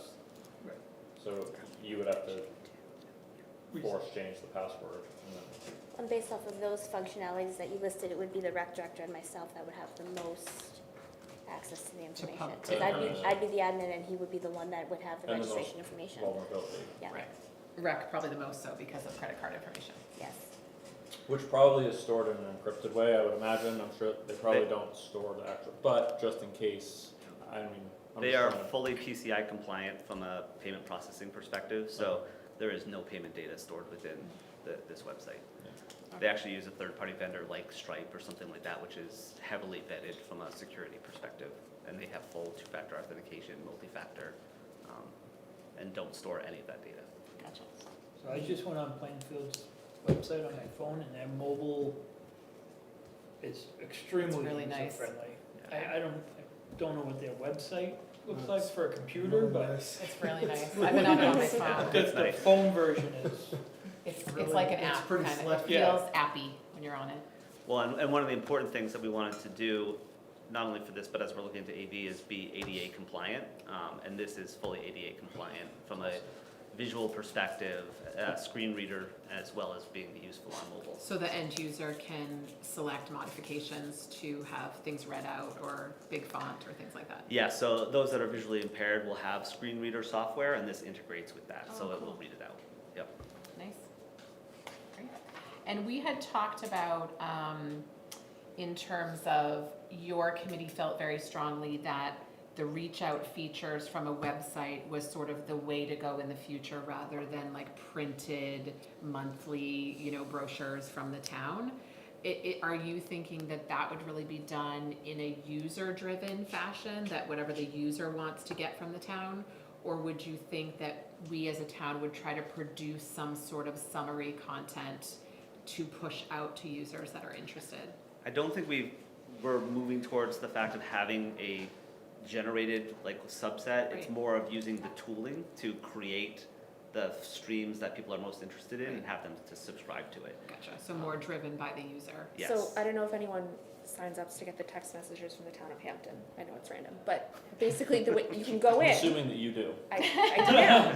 Right. so you would have to force change the password and then. And based off of those functionalities that you listed, it would be the rec director and myself that would have the most access to the information. pub- Because to- I'd be the admin and he would be the one that would have the And the most registration information. Vulnerability. Yeah, Right. Rec probably the most so because of credit card information. yes. Which probably is stored in an encrypted way, I would imagine, I'm sure they probably don't store the actual, but just in case, I mean, I'm They just are trying to- fully PCI compliant from a payment processing perspective, so there is no payment data stored within this website. They actually use a third-party vendor like Stripe or something like that, which is heavily vetted from a security perspective. And they have full two-factor authentication, multi-factor, and don't store any of that data. Gotcha. So I just went on Plainfield's website on my phone and their mobile is extremely really nice. user-friendly. I don't know what their website looks like for a computer, but It's really nice. I've been on it on my phone. the phone version is, It's like an It's app, pretty kind of. slick. It feels appy when you're on it. Well, and one of the important things that we wanted to do, not only for this, but as we're looking into AV, is be ADA compliant. And this is fully ADA compliant from a visual perspective, screen reader, as well as being useful on mobile. So the end user can select modifications to have things read out or big font or things like that. Yeah, so those that are visually impaired will have screen reader software, and this integrates with that, so Oh, it will cool. read it out. Yep. Nice. Great. And we had talked about, in terms of your committee felt very strongly that the reach out features from a website was sort of the way to go in the future rather than like printed monthly, brochures from the town. Are you thinking that that would really be done in a user-driven fashion, that whatever the user wants to get from the town? Or would you think that we as a town would try to produce some sort of summary content to push out to users that are interested? I don't think we're moving towards the fact of having a generated subset. It's Right. more of using the tooling to create the streams that people are most interested in and have them to subscribe to it. Gotcha, so more driven by the user. Yes. So I don't know if anyone signs up to get the text messages from the town of Hampton. I know it's random, but basically the way you can go I'm in. assuming that you do. I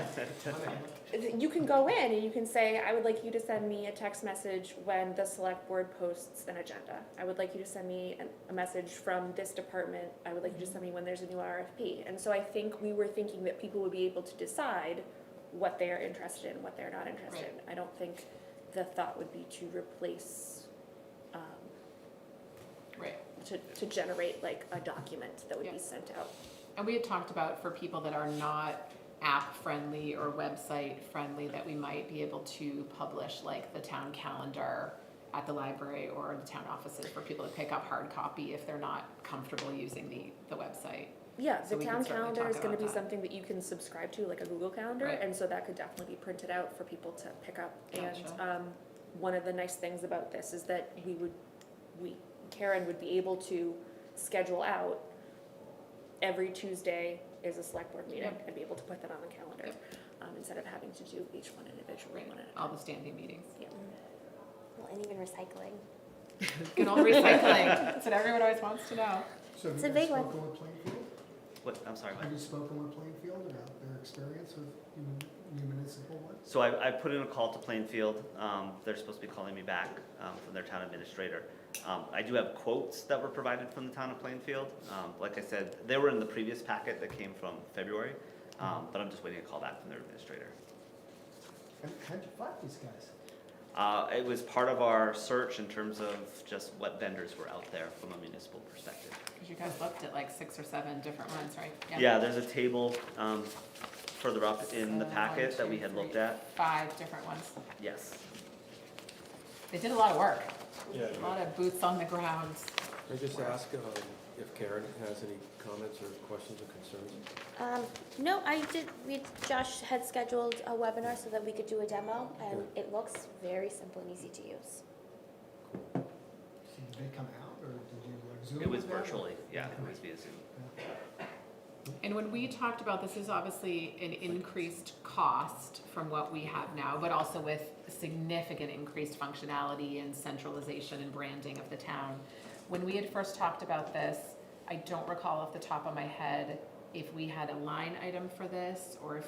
do. You can go in and you can say, I would like you to send me a text message when the select board posts an agenda. I would like you to send me a message from this department. I would like you to send me when there's a new RFP. And so I think we were thinking that people would be able to decide what they are interested in, what they're not interested in. I don't think the thought would be to replace, Right. to generate like a document that would be sent out. And we had talked about for people that are not app-friendly or website-friendly, that we might be able to publish like the town calendar at the library or the town offices for people to pick up hard copy if they're not comfortable using the website. Yeah, So the we can town certainly calendar is talk gonna about be that. something that you can subscribe to, like a Google Calendar, Right. and so that could definitely be printed out for people to pick up. And, Gotcha. one of the nice things about this is that Karen would be able to schedule out every Tuesday is a select board meeting Yep. and be able to put that on the calendar, Yep. Instead of having to do each one individually, one at a All time. the standing meetings. Yeah. Well, and even recycling. Good old recycling. That's what everyone always wants to know. So have It's you a guys big one. spoken with Plainfield? What, I'm sorry, what? Have you spoken with Plainfield about their experience with municipal ones? So I put in a call to Plainfield. They're supposed to be calling me back from their town administrator. I do have quotes that were provided from the town of Plainfield. Like I said, they were in the previous packet that came from February, but I'm just waiting a call back from their administrator. How'd you find these guys? It was part of our search in terms of just what vendors were out there from a municipal perspective. Because you guys looked at like 6 or 7 different ones, right? Yeah, there's a table further up in the So, packet 1, that we 2, had 3, looked at. 5 different ones. Yes. They did a lot of work. Yeah. A lot of boots on the ground. I just ask if Karen has any comments or questions or concerns? No, Josh had scheduled a webinar so that we could do a demo, and it looks very simple and easy to use. So did they come out, or did you like Zoom? It was with them? virtually, yeah, it was via Zoom. And when we talked about, this is obviously an increased cost from what we have now, but also with significant increased functionality and centralization and branding of the town. When we had first talked about this, I don't recall off the top of my head if we had a line item for this, or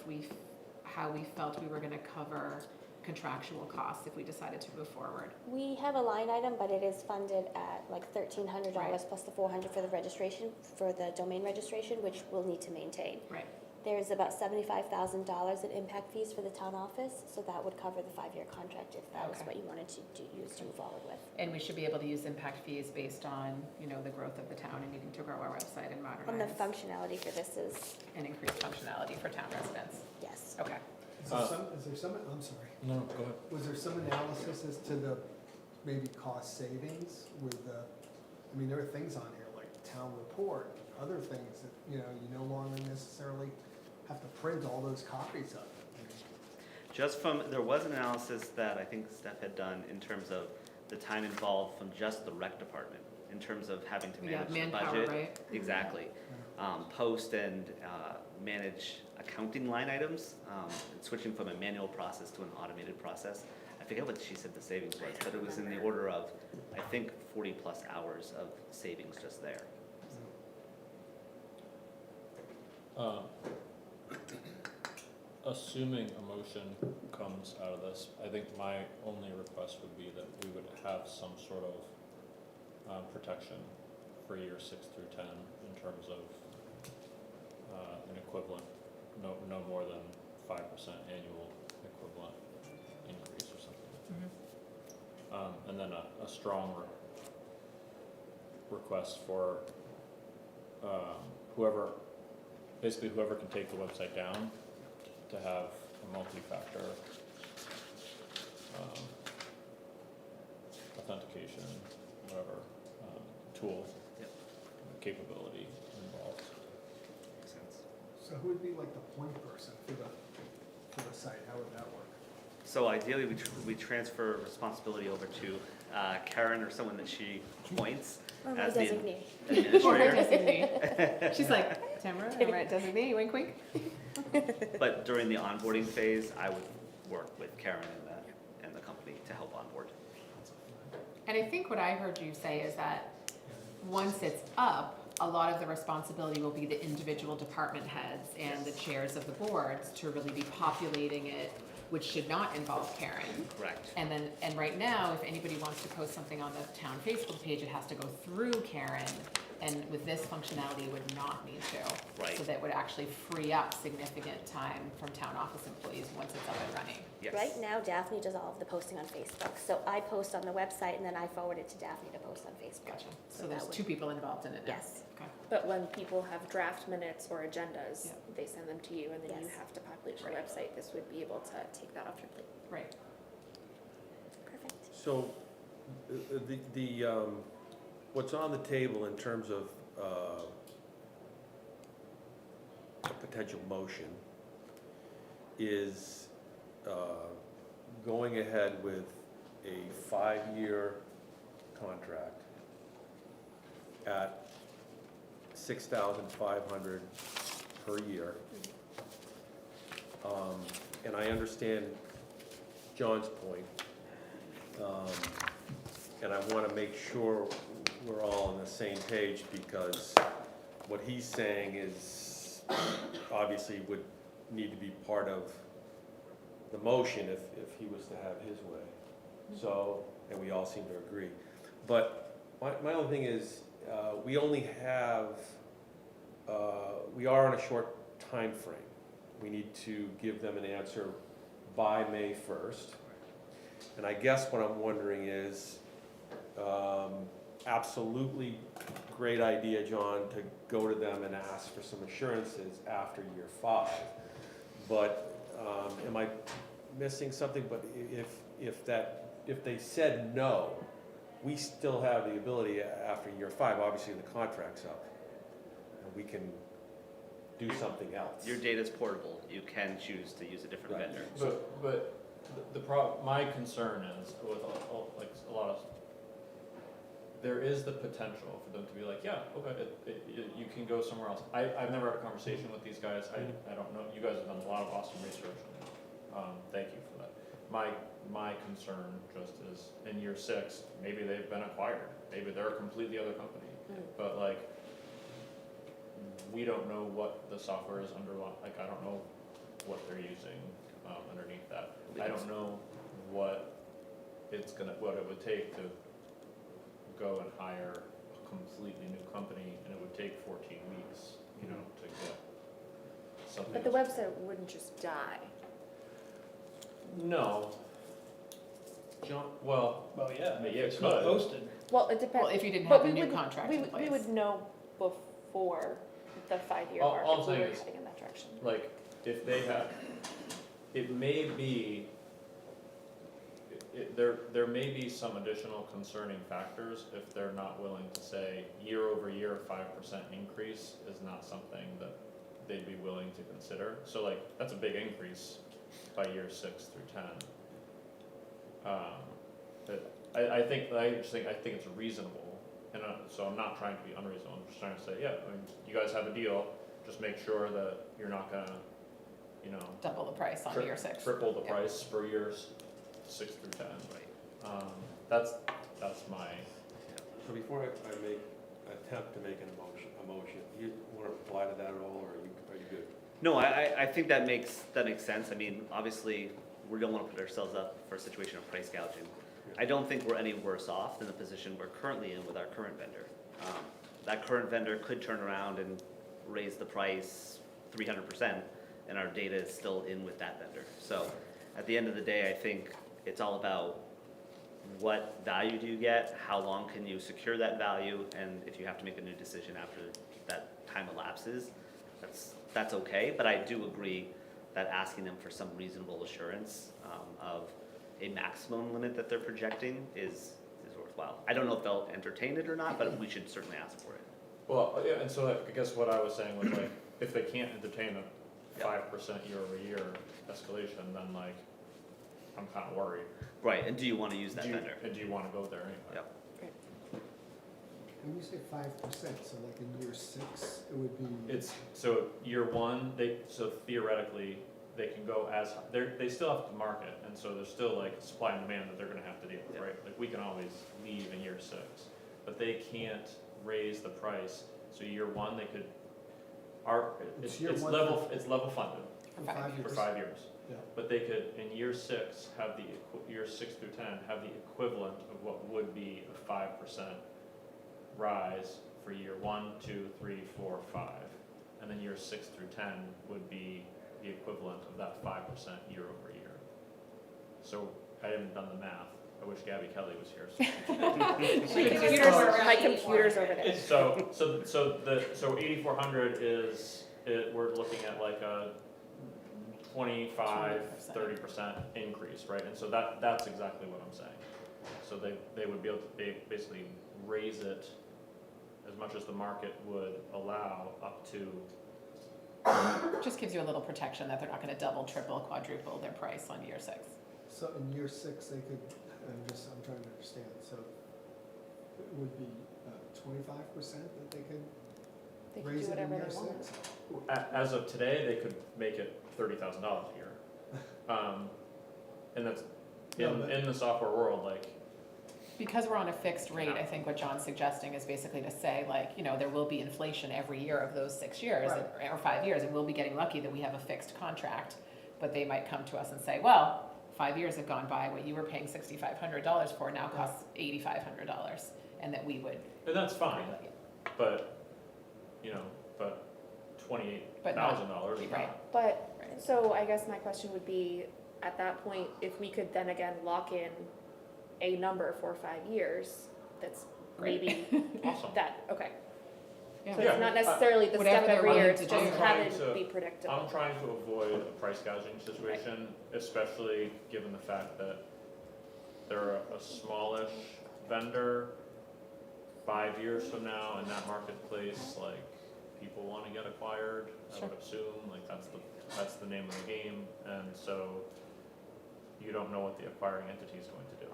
how we felt we were gonna cover contractual costs if we decided to move forward. We have a line item, but it is funded at like $1,300 Right. plus the $400 for the registration, for the domain registration, which we'll need to maintain. Right. There's about $75,000 in impact fees for the town office, so that would cover the 5-year contract if that was Okay. what you wanted to use to move forward with. And we should be able to use impact fees based on, the growth of the town and needing to grow our website and modernize. And the functionality for this is, And increased functionality for town residents. yes. Okay. Is there some, I'm sorry, No, go ahead. was there some analysis as to the maybe cost savings with the, I mean, there are things on here like town report, other things that, you no longer necessarily have to print all those copies of. Just there was an analysis that I think Steph had done in terms of the time involved from just the rec department, in terms of having to Yeah, manage the manpower, budget. right? Exactly. Post and manage accounting line items, and switching from a manual process to an automated process. I forget what she said the savings was, but it was in the order of, I think, 40+ hours of savings just there. Assuming a motion comes out of this, I think my only request would be that we would have some sort of protection for years 6 through 10 in terms of an equivalent, no more than 5% annual equivalent increase or something. And then a strong request for whoever can take the website down to have a multi-factor authentication, whatever, tool, Yep. capability involved. Makes sense. So who would be like the point person for the site? How would that work? So ideally, we transfer responsibility over to Karen or someone that she appoints Or my as the designee. Or her administrator. designee. She's like, Tamara, am I designee? Wink, wink. But during the onboarding phase, I would work with Karen and the company to help onboard. And I think what I heard you say is that once it's up, a lot of the responsibility will be the individual department heads and the chairs of the boards to really be populating it, which should not involve Karen. Correct. And right now, if anybody wants to post something on the town Facebook page, it has to go through Karen. And with this functionality, you would not need to. Right. So that would actually free up significant time from town office employees once it's up and running. Yes. Right now, Daphne does all of the posting on Facebook, so I post on the website and then I forward it to Daphne to post on Facebook. Gotcha. So that there's would- 2 people involved in it now? Yes. Okay. But when people have draft minutes or agendas, Yeah. they send them to you and then you Yes. have to populate your Right. website. This would be able to take that off your plate. Right. Perfect. So, what's on the table in terms of a potential motion is going ahead with a 5-year contract at $6,500 per year. And I understand John's point. And I want to make sure we're all on the same page, because what he's saying is obviously would need to be part of the motion if he was to have his way. So, and we all seem to agree. But my only thing is, we only have, we are on a short time frame. We need to give them an answer by May 1st. And I guess what I'm wondering is, absolutely great idea, John, to go to them and ask for some assurances after year 5. But am I missing something? But if they said no, we still have the ability after year 5, obviously the contract's up, and we can do something else. Your data's portable, you can choose to use a different Right. vendor. But my concern is with like a lot of, there is the potential for them to be like, yeah, okay, you can go somewhere else. I've never had a conversation with these guys. I don't know. You guys have done a lot of awesome research. Thank you for that. My concern just is in year 6, maybe they've been acquired. Maybe they're a completely other company. But like, we don't know what the software is underlying. Like, I don't know what they're using underneath that. I don't know what it would take to go and hire a completely new company, and it would take 14 weeks, you know, to get something. But the website wouldn't just die. No. John, well, yeah, maybe it's it not could. posted. Well, it depends. Well, if you didn't But have a we new wouldn't- contract we in would- place. We would know before the 5-year All- mark all if we I'm were saying is, heading in that direction. Like, if they have, it may be, there may be some additional concerning factors if they're not willing to say year over year 5% increase is not something that they'd be willing to consider. So like, that's a big increase by year 6 through 10. But I think it's reasonable, and so I'm not trying to be unreasonable. I'm just trying to say, yeah, I mean, you guys have a deal. Just make sure that you're not gonna, you know, Double the price on year 6. triple the Yeah. price for years 6 through 10. Right. That's my. So before I make, attempt to make a motion, you want to reply to that at all, or are you good? No, I think that makes sense. I mean, obviously, we don't want to put ourselves up for a situation of price gouging. I don't think we're any worse off than the position we're currently in with our current vendor. That current vendor could turn around and raise the price 300%, and our data is still in with that vendor. So at the end of the day, I think it's all about what value do you get, how long can you secure that value, and if you have to make a new decision after that time elapses, that's okay. But I do agree that asking them for some reasonable assurance of a maximum limit that they're projecting is worthwhile. I don't know if they'll entertain it or not, but we should certainly ask for it. Well, yeah, and so I guess what I was saying was like, if they can't entertain a 5% year over year escalation, then like, I'm kind of worried. Right, and do you want to use that vendor? And do you want to go there anyway? Yep. When you say 5%, so like in year 6, it would be. It's, so year 1, so theoretically, they can go as, they still have to market, and so there's still like supply and demand that they're gonna have to deal with, Yeah. right? Like, we can always leave in year 6, but they can't raise the price, so year 1, they could, It's it's year one level funded For 5 years. for 5 years. Yeah. But they could, in year 6, have year 6 through 10, have the equivalent of what would be a 5% rise for year 1, 2, 3, 4, 5. And then years 6 through 10 would be the equivalent of that 5% year over year. So I haven't done the math. I wish Gabby Kelly was here. My computer's over there. So 8,400 is, we're looking at like a 25, 30% increase, right? And so that's exactly what I'm saying. So they would be able to basically raise it as much as the market would allow up to. Just gives you a little protection that they're not gonna double, triple, quadruple their price on year 6. So in year 6, they could, I'm trying to understand, so it would be 25% that they could They can raise do it in whatever year they want. 6? As of today, they could make it $30,000 a year. And that's, in the software world, like. Because we're on a fixed rate, I think what John's suggesting is basically to say, like, you know, there will be inflation every year of those 6 years, or 5 years, and we'll be getting lucky that we have a fixed contract. But they might come to us and say, well, 5 years have gone by, what you were paying $6,500 for now costs $8,500, and that we would. And that's fine, but, you know, but $28,000 is right. not. But, so I guess my question would be, at that point, if we could then again lock in a number for 5 years, that's maybe Awesome. that, okay. Yeah. So it's not necessarily the Whatever step they're every willing year, to it's do. just I'm have trying it to- be predictable. I'm trying to avoid a price gouging situation, especially given the fact that they're a smallish vendor. 5 years from now in that marketplace, like, people want to get acquired, I would assume, like, that's the name of the game, and so you don't know what the acquiring entity is going to do,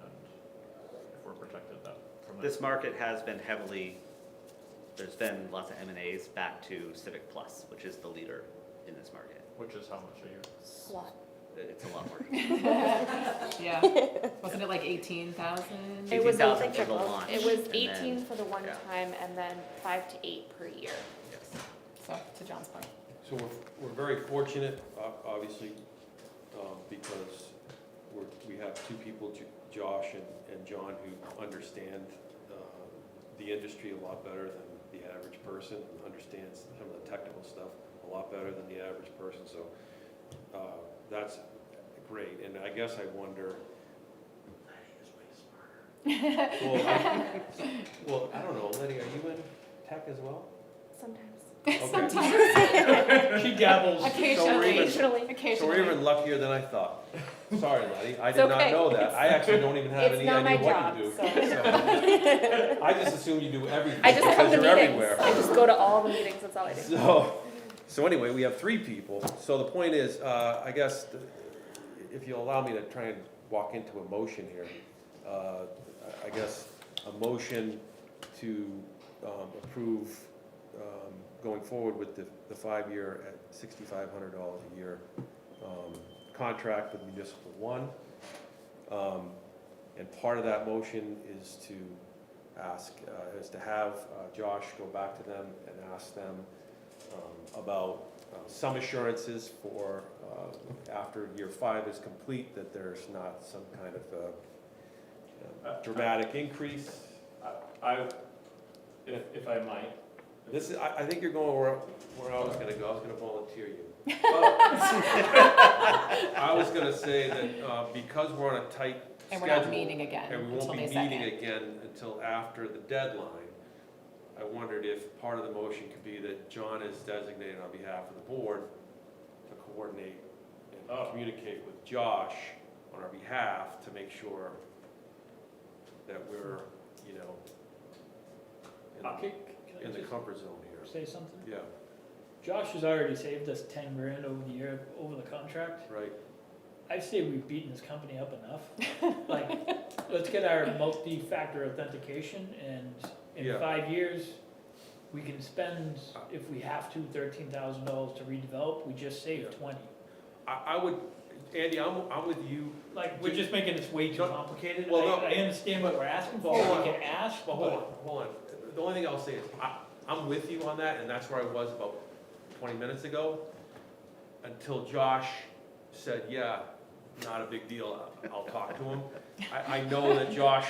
and if we're protected from that. This market has been heavily, there's been lots of M&As back to Civic Plus, which is the leader in this market. Which is how much a year? A lot. It's a lot more. Yeah, wasn't it like 18,000? It was 18,000 for the triple. launch, It was and 18 then- for the one yeah. time, and then 5 to 8 per year. Yes. So, to John's point. So we're very fortunate, obviously, because we have two people, Josh and John, who understand the industry a lot better than the average person, and understands some of the technical stuff a lot better than the average person, so that's great. And I guess I wonder, well, I don't know, Letty, are you in tech as well? Sometimes. Okay. She gabbles. Occasionally. So we're even luckier than I thought. Sorry, Letty, I It's did not okay. know that. I actually don't even have It's any not my idea what job, you do. so. I just assume you do everything I just come because to you're meetings. everywhere. I just go to all the meetings, that's all I do. So anyway, we have three people. So the point is, I guess, if you'll allow me to try and walk into a motion here, I guess a motion to approve going forward with the 5-year at $6,500 a year contract with Municipal One. And part of that motion is to have Josh go back to them and ask them about some assurances for after year 5 is complete, that there's not some kind of dramatic increase. If I might. This is, I think you're going where I was gonna go. I was gonna volunteer you. I was gonna say that because we're on a tight And schedule. we're not meeting again And we until won't be May meeting 2nd. again until after the deadline. I wondered if part of the motion could be that John is designated on behalf of the board to coordinate and communicate with Josh on our behalf to make sure that we're, you know, Can I in the just comfort zone here. say something? Yeah, Josh has already saved us 10 grand over the year, over the contract. right. I say we've beaten this company up enough. Like, let's get our multi-factor authentication, and in Yeah. 5 years, we can spend, if we have to, $13,000 to redevelop, we just saved 20. I would, Andy, I'm with you. Like, we're just making this way too No, complicated. well, no. I understand what we're asking for, Hold on. we can ask, But hold on. The only thing I'll say is, I'm with you on that, and that's where I was about 20 minutes ago, until Josh said, yeah, not a big deal, I'll talk to him. I know that Josh,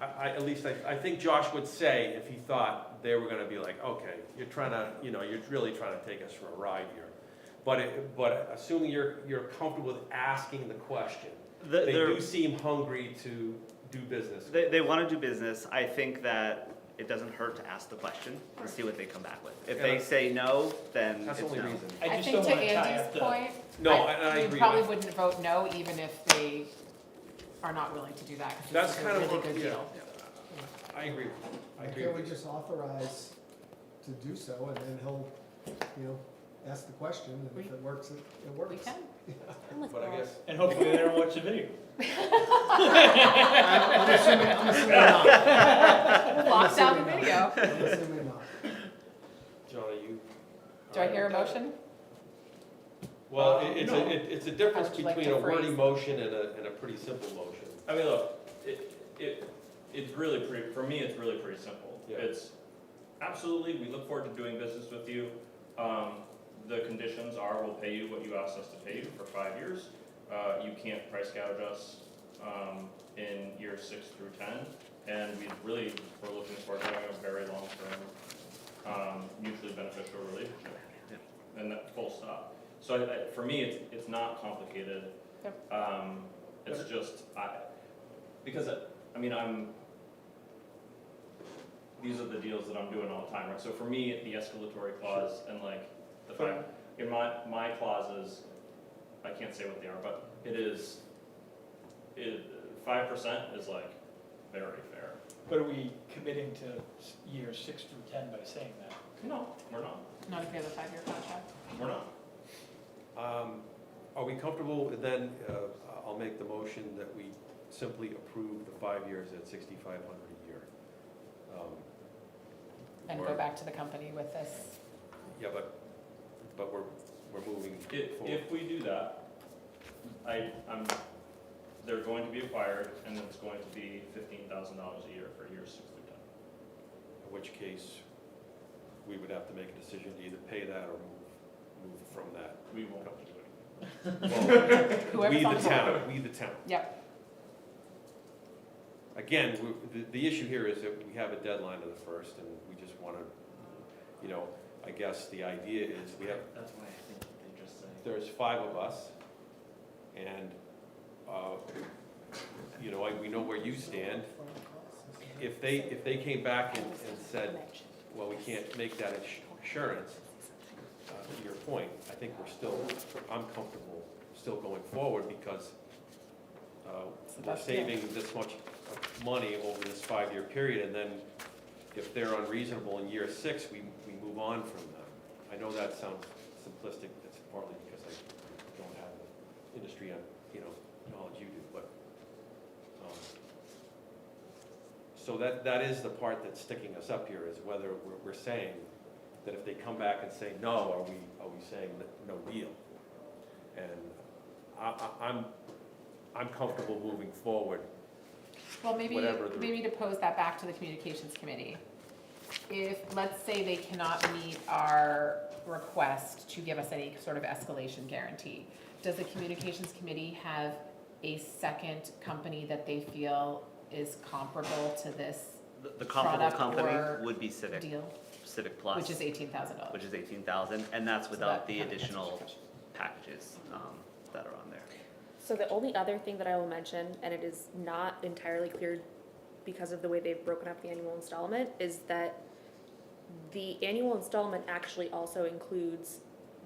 at least I think Josh would say if he thought they were gonna be like, okay, you're trying to, you're really trying to take us for a ride here. But assuming you're comfortable with asking the question, they do seem hungry to do business. They want to do business. I think that it doesn't hurt to ask the question and see what they come back with. If they say no, then That's it's the only no. reason. I just think don't to wanna tie Andy's up the. point, No, I we agree. probably wouldn't vote no even if they are not willing to do that, because That's this is a kind of really what, good yeah, deal. I agree. I Why agree can't we with you. just authorize to do so, and then he'll, ask the question, and if it works, it works. We can. I'm with But I Bob. guess, And hopefully they don't watch the video. I'm assuming not. We'll lock down the I'm video. I'm assuming not. John, are you? Do I hear a motion? Well, No. it's a difference How would you like between to a wordy phrase? motion and a pretty simple motion. I mean, look, it's really pretty, for me, it's really pretty simple. Yeah. It's, absolutely, we look forward to doing business with you. The conditions are, we'll pay you what you asked us to pay you for 5 years. You can't price gouge us in years 6 through 10. And we're looking forward to having a very long-term, mutually beneficial relationship. And that, full stop. So for me, it's not complicated. Yep. It's just, because these are the deals that I'm doing all the time, right? So for me, the escalatory clause and like the fact, in my clauses, I can't say what they are, but 5% is like very fair. But are we committing to years 6 through 10 by saying that? No, we're not. Not if you have a 5-year contract. We're not. Are we comfortable, then, I'll make the motion that we simply approve the 5 years at $6,500 a year. And Or- go back to the company with this. Yeah, but we're moving forward. If we do that, they're going to be acquired, and it's going to be $15,000 a year for years 6 through 10. In which case, we would have to make a decision to either pay that or move from that. We won't have to do it. Well, Whoever's we on the board. town, we the town. Yep. Again, the issue here is that we have a deadline of the first, and we just want to, I guess the idea is we have, That's why I think they just say. there's 5 of us, and, we know where you stand. If they came back and said, well, we can't make that assurance, to your point, I think I'm comfortable still going forward because we're saving this much money over this 5-year period, and then if they're unreasonable in year 6, we move on from them. I know that sounds simplistic, it's partly because I don't have the industry, knowledge you do, but, so that is the part that's sticking us up here, is whether we're saying that if they come back and say no, are we saying that no deal? And I'm comfortable moving forward. Well, maybe Whatever the- to pose that back to the communications committee. If, let's say they cannot meet our request to give us any sort of escalation guarantee, does the communications committee have a second company that they feel is comparable to this The comparable Product company or would be Civic deal, Civic Plus. which is $18,000? Which is 18,000, and that's So without that the kind of answers your additional question. packages that are on there. So the only other thing that I will mention, and it is not entirely clear because of the way they've broken up the annual installment, is that the annual installment actually also includes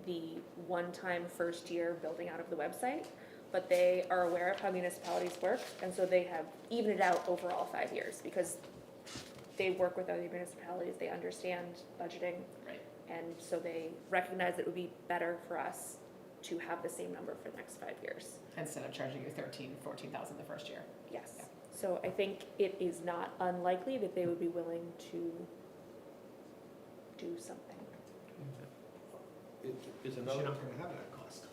the one-time first year building out of the website, but they are aware of how municipalities work, and so they have evened it out over all 5 years, because they work with other municipalities, they understand budgeting. Right. And so they recognize that it would be better for us to have the same number for the next 5 years. Instead of charging you $14,000 the first year. Yes. Yeah. So I think it is not unlikely that they would be willing to do something. Is You're another, not gonna have that cost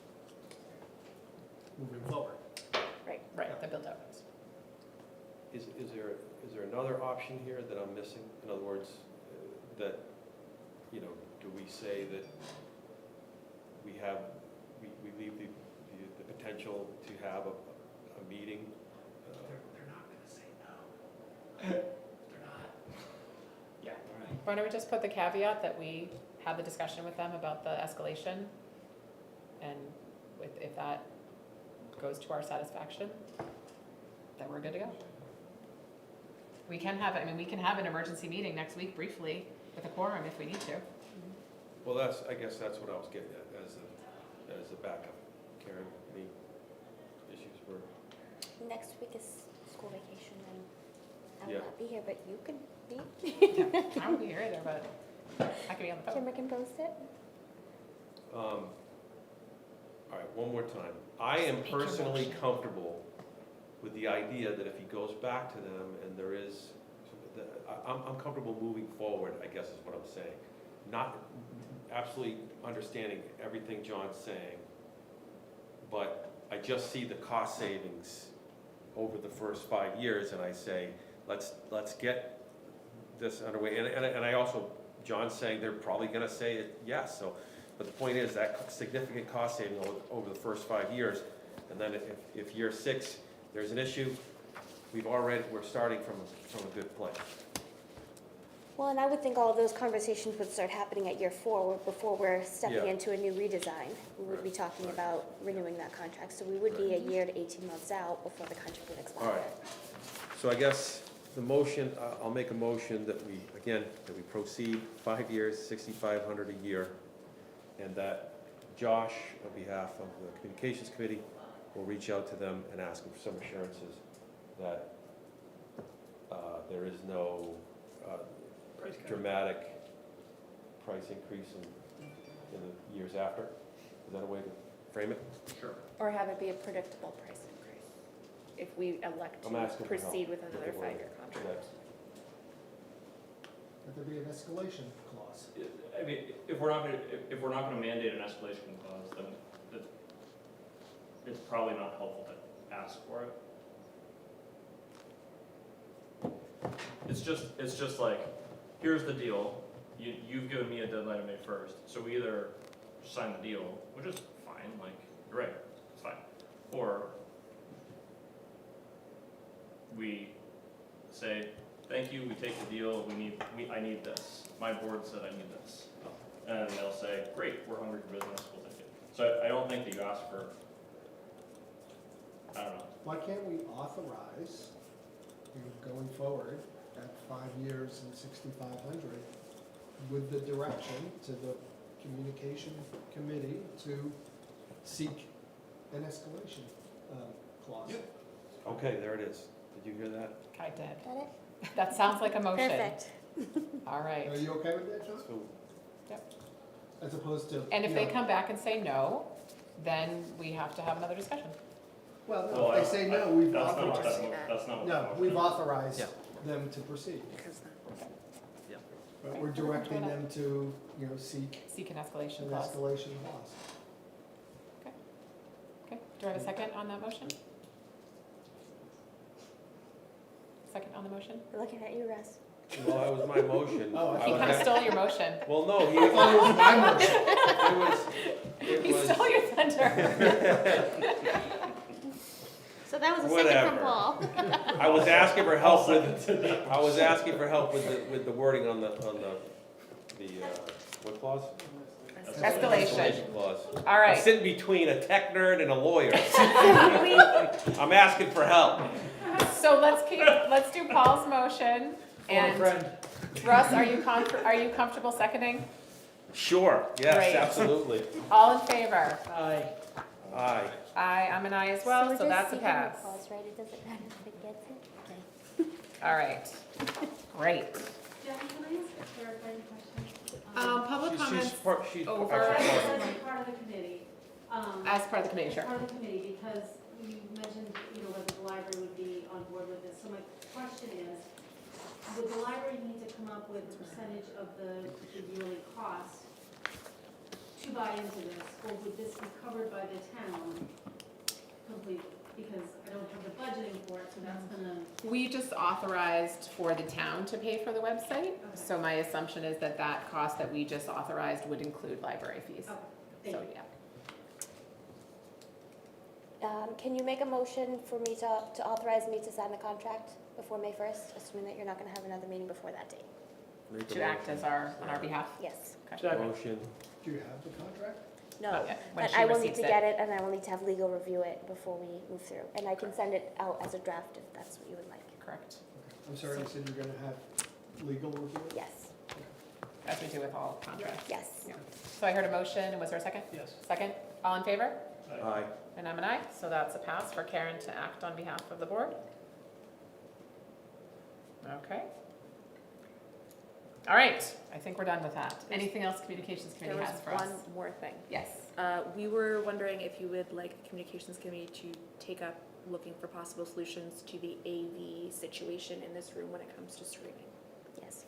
moving forward. Right, the build out. is there another option here that I'm missing? In other words, that, do we say that we leave the potential to have a meeting? They're not gonna say no. Yeah. Why don't we just put the caveat that we have the discussion with them about the escalation? And if that goes to our satisfaction, then we're good to go. We can have an emergency meeting next week briefly with a quorum if we need to. Well, I guess that's what I was getting at, as a backup. Karen, any issues were? Next week is school vacation and I will Yeah. not be here, but you can be. I won't be here either, but I can be on the phone. Kimber can post it. All right, one more time. I am Make your personally motion. comfortable with the idea that if he goes back to them and there is, I'm comfortable moving forward, I guess is what I'm saying. Not absolutely understanding everything John's saying, but I just see the cost savings over the first 5 years, and I say, let's get this underway. And I also, John's saying they're probably gonna say yes, so, but the point is that significant cost saving over the first 5 years, and then if year 6, there's an issue, we're starting from a good place. Well, and I would think all of those conversations would start happening at year 4, before we're stepping Yeah. into a new redesign. We would be talking about renewing that contract, so we would be a year to 18 months out before the contract would expire. All right. So I guess the motion, I'll make a motion that we proceed 5 years, $6,500 a year, and that Josh, on behalf of the Communications Committee, will reach out to them and ask them for some assurances that there is no dramatic price increase in the years after. Is that a way to frame it? Sure. Or have it be a predictable price increase if we elect I'm to asking for help proceed with with another the wording. 5-year contract. Let there be an escalation clause. I mean, if we're not gonna mandate an escalation clause, then it's probably not helpful to ask for it. It's just like, here's the deal, you've given me a deadline of May 1st, so we either sign the deal, which is fine, like, you're right, it's fine, or we say, thank you, we take the deal, I need this, my board said I need this. And they'll say, great, we're hungry for business, we'll take it. So I don't think that you ask for, I don't know. Why can't we authorize, going forward, at 5 years and 6,500, with the direction to the communication committee to seek an escalation clause? Yeah. Okay, there it is. Did you hear that? I did. Got it? That sounds like a motion. Perfect. All right. Are you okay with that, John? So, As opposed to, And if you they know, come back and say no, then we have to have another discussion. well, Well, no, if they say no, we've That's not what authorized, that's not what no, the we've motion authorized Yeah. them to proceed. Yeah. But we're directing them to, seek Seek an escalation an clause. escalation clause. Okay, do I have a second on that motion? Second on the motion? We're looking at you, Russ. well, that was my motion. Oh, I I He was kind of at- stole your motion. Well, no, I thought it was my motion. it He was, stole your thunder. So that was a second Whatever. from Paul. I was asking for help with the wording on the what clause? Escalation. Clause. All I'm right. sitting between a tech nerd and a lawyer. I'm asking for help. So let's do Paul's motion. And friend. Russ, are you comfortable seconding? Sure, yes, Great. absolutely. All in favor? Aye. Aye. Aye, I'm an aye as well, we're so just that's a seeking pass. clause, right? It doesn't matter if it gets it. Okay. All right. Great. Jackie, can I ask a clarifying question? Public comments She's over- actually As part of it. part of the committee, as part of the committee, sure. part of the committee, because you mentioned, whether the library would be on board with this. So my question is, would the library need to come up with a percentage of the yearly cost to buy into this, or would this be covered by the town completely? Because I don't have the budgeting for it, so that's gonna. We just authorized for the town to pay for the website. So my assumption is that that cost that we just authorized would include library fees. Okay, thank So, you. yeah. Can you make a motion for me to authorize me to sign the contract? before May 1st, assuming that you're not going to have another meeting before that date. Make a To act motion. as on our behalf? Yes. Second. Motion, Do you have the contract? No, Not yet. When but she I will need receives to get it, and I will need to have legal review it before we move through. And I can send it out as a draft if that's what you would like. Correct, I'm sorry, you said you're gonna have legal review? Yes, as we do with all contracts. yes. Yeah. So I heard a motion, was there a second? Yes. Second, all in favor? aye. And I'm an aye, so that's a pass for Karen to act on behalf of the board. Okay. All right, I think we're done with that. Anything else Communications There Committee was has for us? one more thing. Yes. We were wondering if you would like the Communications Committee to take up looking for possible solutions to the AV situation in this room when it comes to streaming. Yes.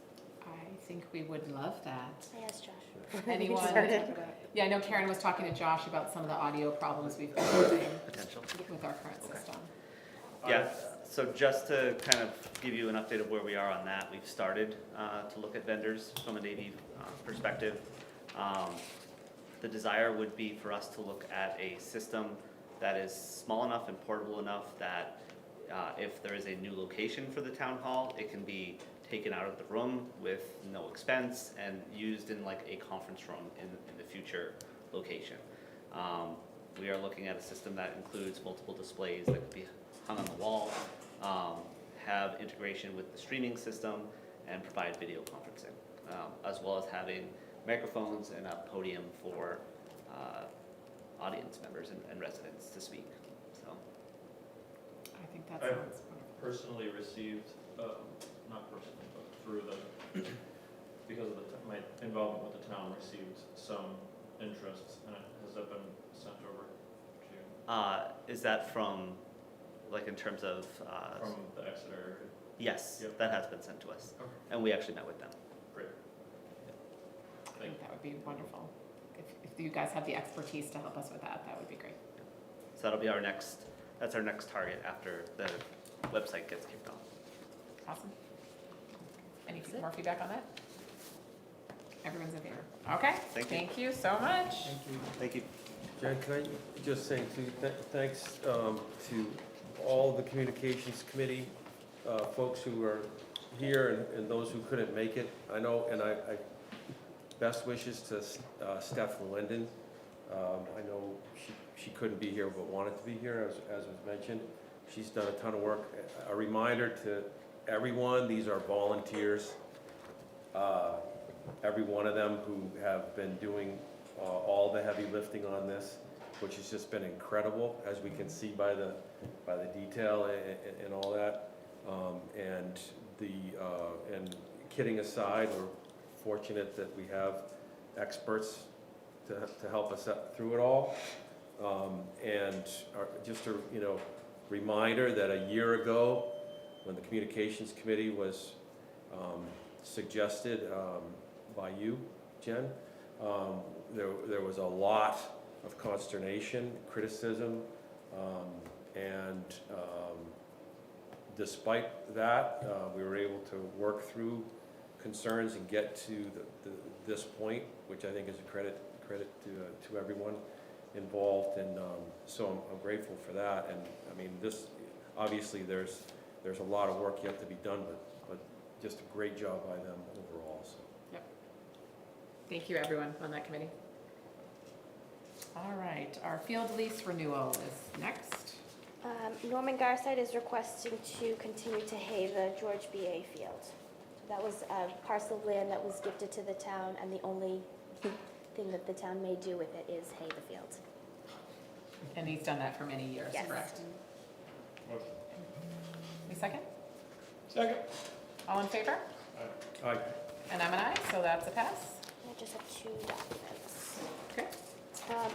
I think we would love that. I asked Josh. Anyone? Started. Yeah, I know Karen was talking to Josh about some of the audio problems we've been having Potential. with our current Okay. system. Yeah, so just to kind of give you an update of where we are on that, we've started to look at vendors from an AV perspective. The desire would be for us to look at a system that is small enough and portable enough that if there is a new location for the town hall, it can be taken out of the room with no expense and used in like a conference room in the future location. We are looking at a system that includes multiple displays that could be hung on the wall, have integration with the streaming system, and provide video conferencing, as well as having microphones and a podium for audience members and residents to speak. So, I think that I've sounds wonderful. personally received, not personally, but through because of my involvement with the town, received some interest, and has that been sent over to you? is that from, like in terms of? From the Exeter? Yes, Yep. that has been sent to us, Okay. and we actually met with them. Great. I think that would be wonderful. If you guys have the expertise to help us with that, that would be great. So that'll be that's our next target after the website gets kicked off. Awesome. Any more feedback on that? Everyone's in favor? Okay, Thank you. thank you so much. Thank you. Jen, can I just say too, thanks to all the Communications Committee folks who are here and those who couldn't make it. I know, and I best wishes to Steph Linden. I know she couldn't be here but wanted to be here, as was mentioned. She's done a ton of work. A reminder to everyone, these are volunteers. Every one of them who have been doing all the heavy lifting on this, which has just been incredible, as we can see by the detail and all that. And kidding aside, we're fortunate that we have experts to help us through it all. Just a reminder that a year ago, when the Communications Committee was suggested by you, Jen, there was a lot of consternation, criticism, and despite that, we were able to work through concerns and get to this point, which I think is a credit to everyone involved, and so I'm grateful for that. And I mean, this obviously there's a lot of work yet to be done, but just a great job by them overall. So. Yep. Thank you, everyone on that committee. All right, our field lease renewal is next. Norman Garside is requesting to continue to hay the George B.A. Field. That was a parcel of land that was gifted to the town, and the only thing that the town may do with it is hay the field. And he's done that for many years, Yes. correct? Motion. A second? Second. All in favor? Aye. And I'm an aye, so that's a pass. I just have two documents. Okay.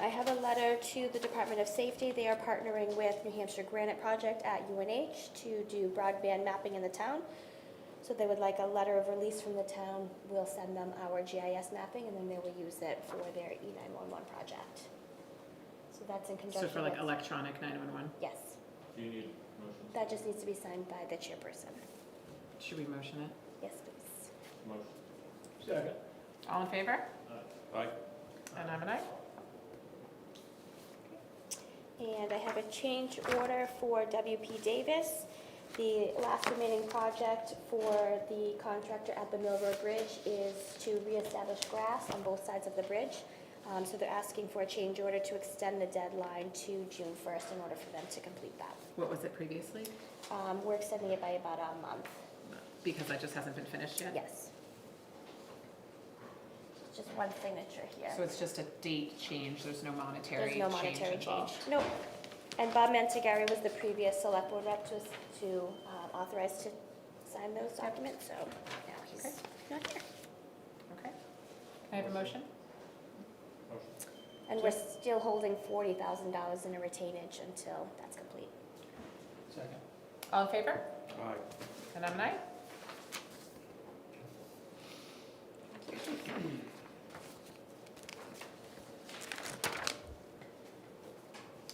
I have a letter to the Department of Safety. They are partnering with New Hampshire Granite Project at UNH to do broadband mapping in the town. So they would like a letter of release from the town. We'll send them our GIS mapping, and then they will use it for their E911 project. So that's in So conjunction for like with- electronic 911, Yes, Do you need motions? that just needs to be signed by the chairperson. should we motion it? Yes, please. Motion. Second. All in favor? Aye. And I'm an aye. And I have a change order for WP Davis. The last remaining project for the contractor at the Mill Road Bridge is to reestablish grass on both sides of the bridge. So they're asking for a change order to extend the deadline to June 1st in order for them to complete that. What was it previously? We're extending it by about a month. Because that just hasn't been finished yet? Yes. Just one signature here. So it's just a date change, there's no monetary There's change no monetary change. involved? Nope. And Bob Mantigari was the previous select board rep to authorize to sign those documents, so now he's Okay. not here. Okay. Can I have a motion? And we're still holding $40,000 in a retainage until that's complete. Second. All in favor? Aye. And I'm an aye.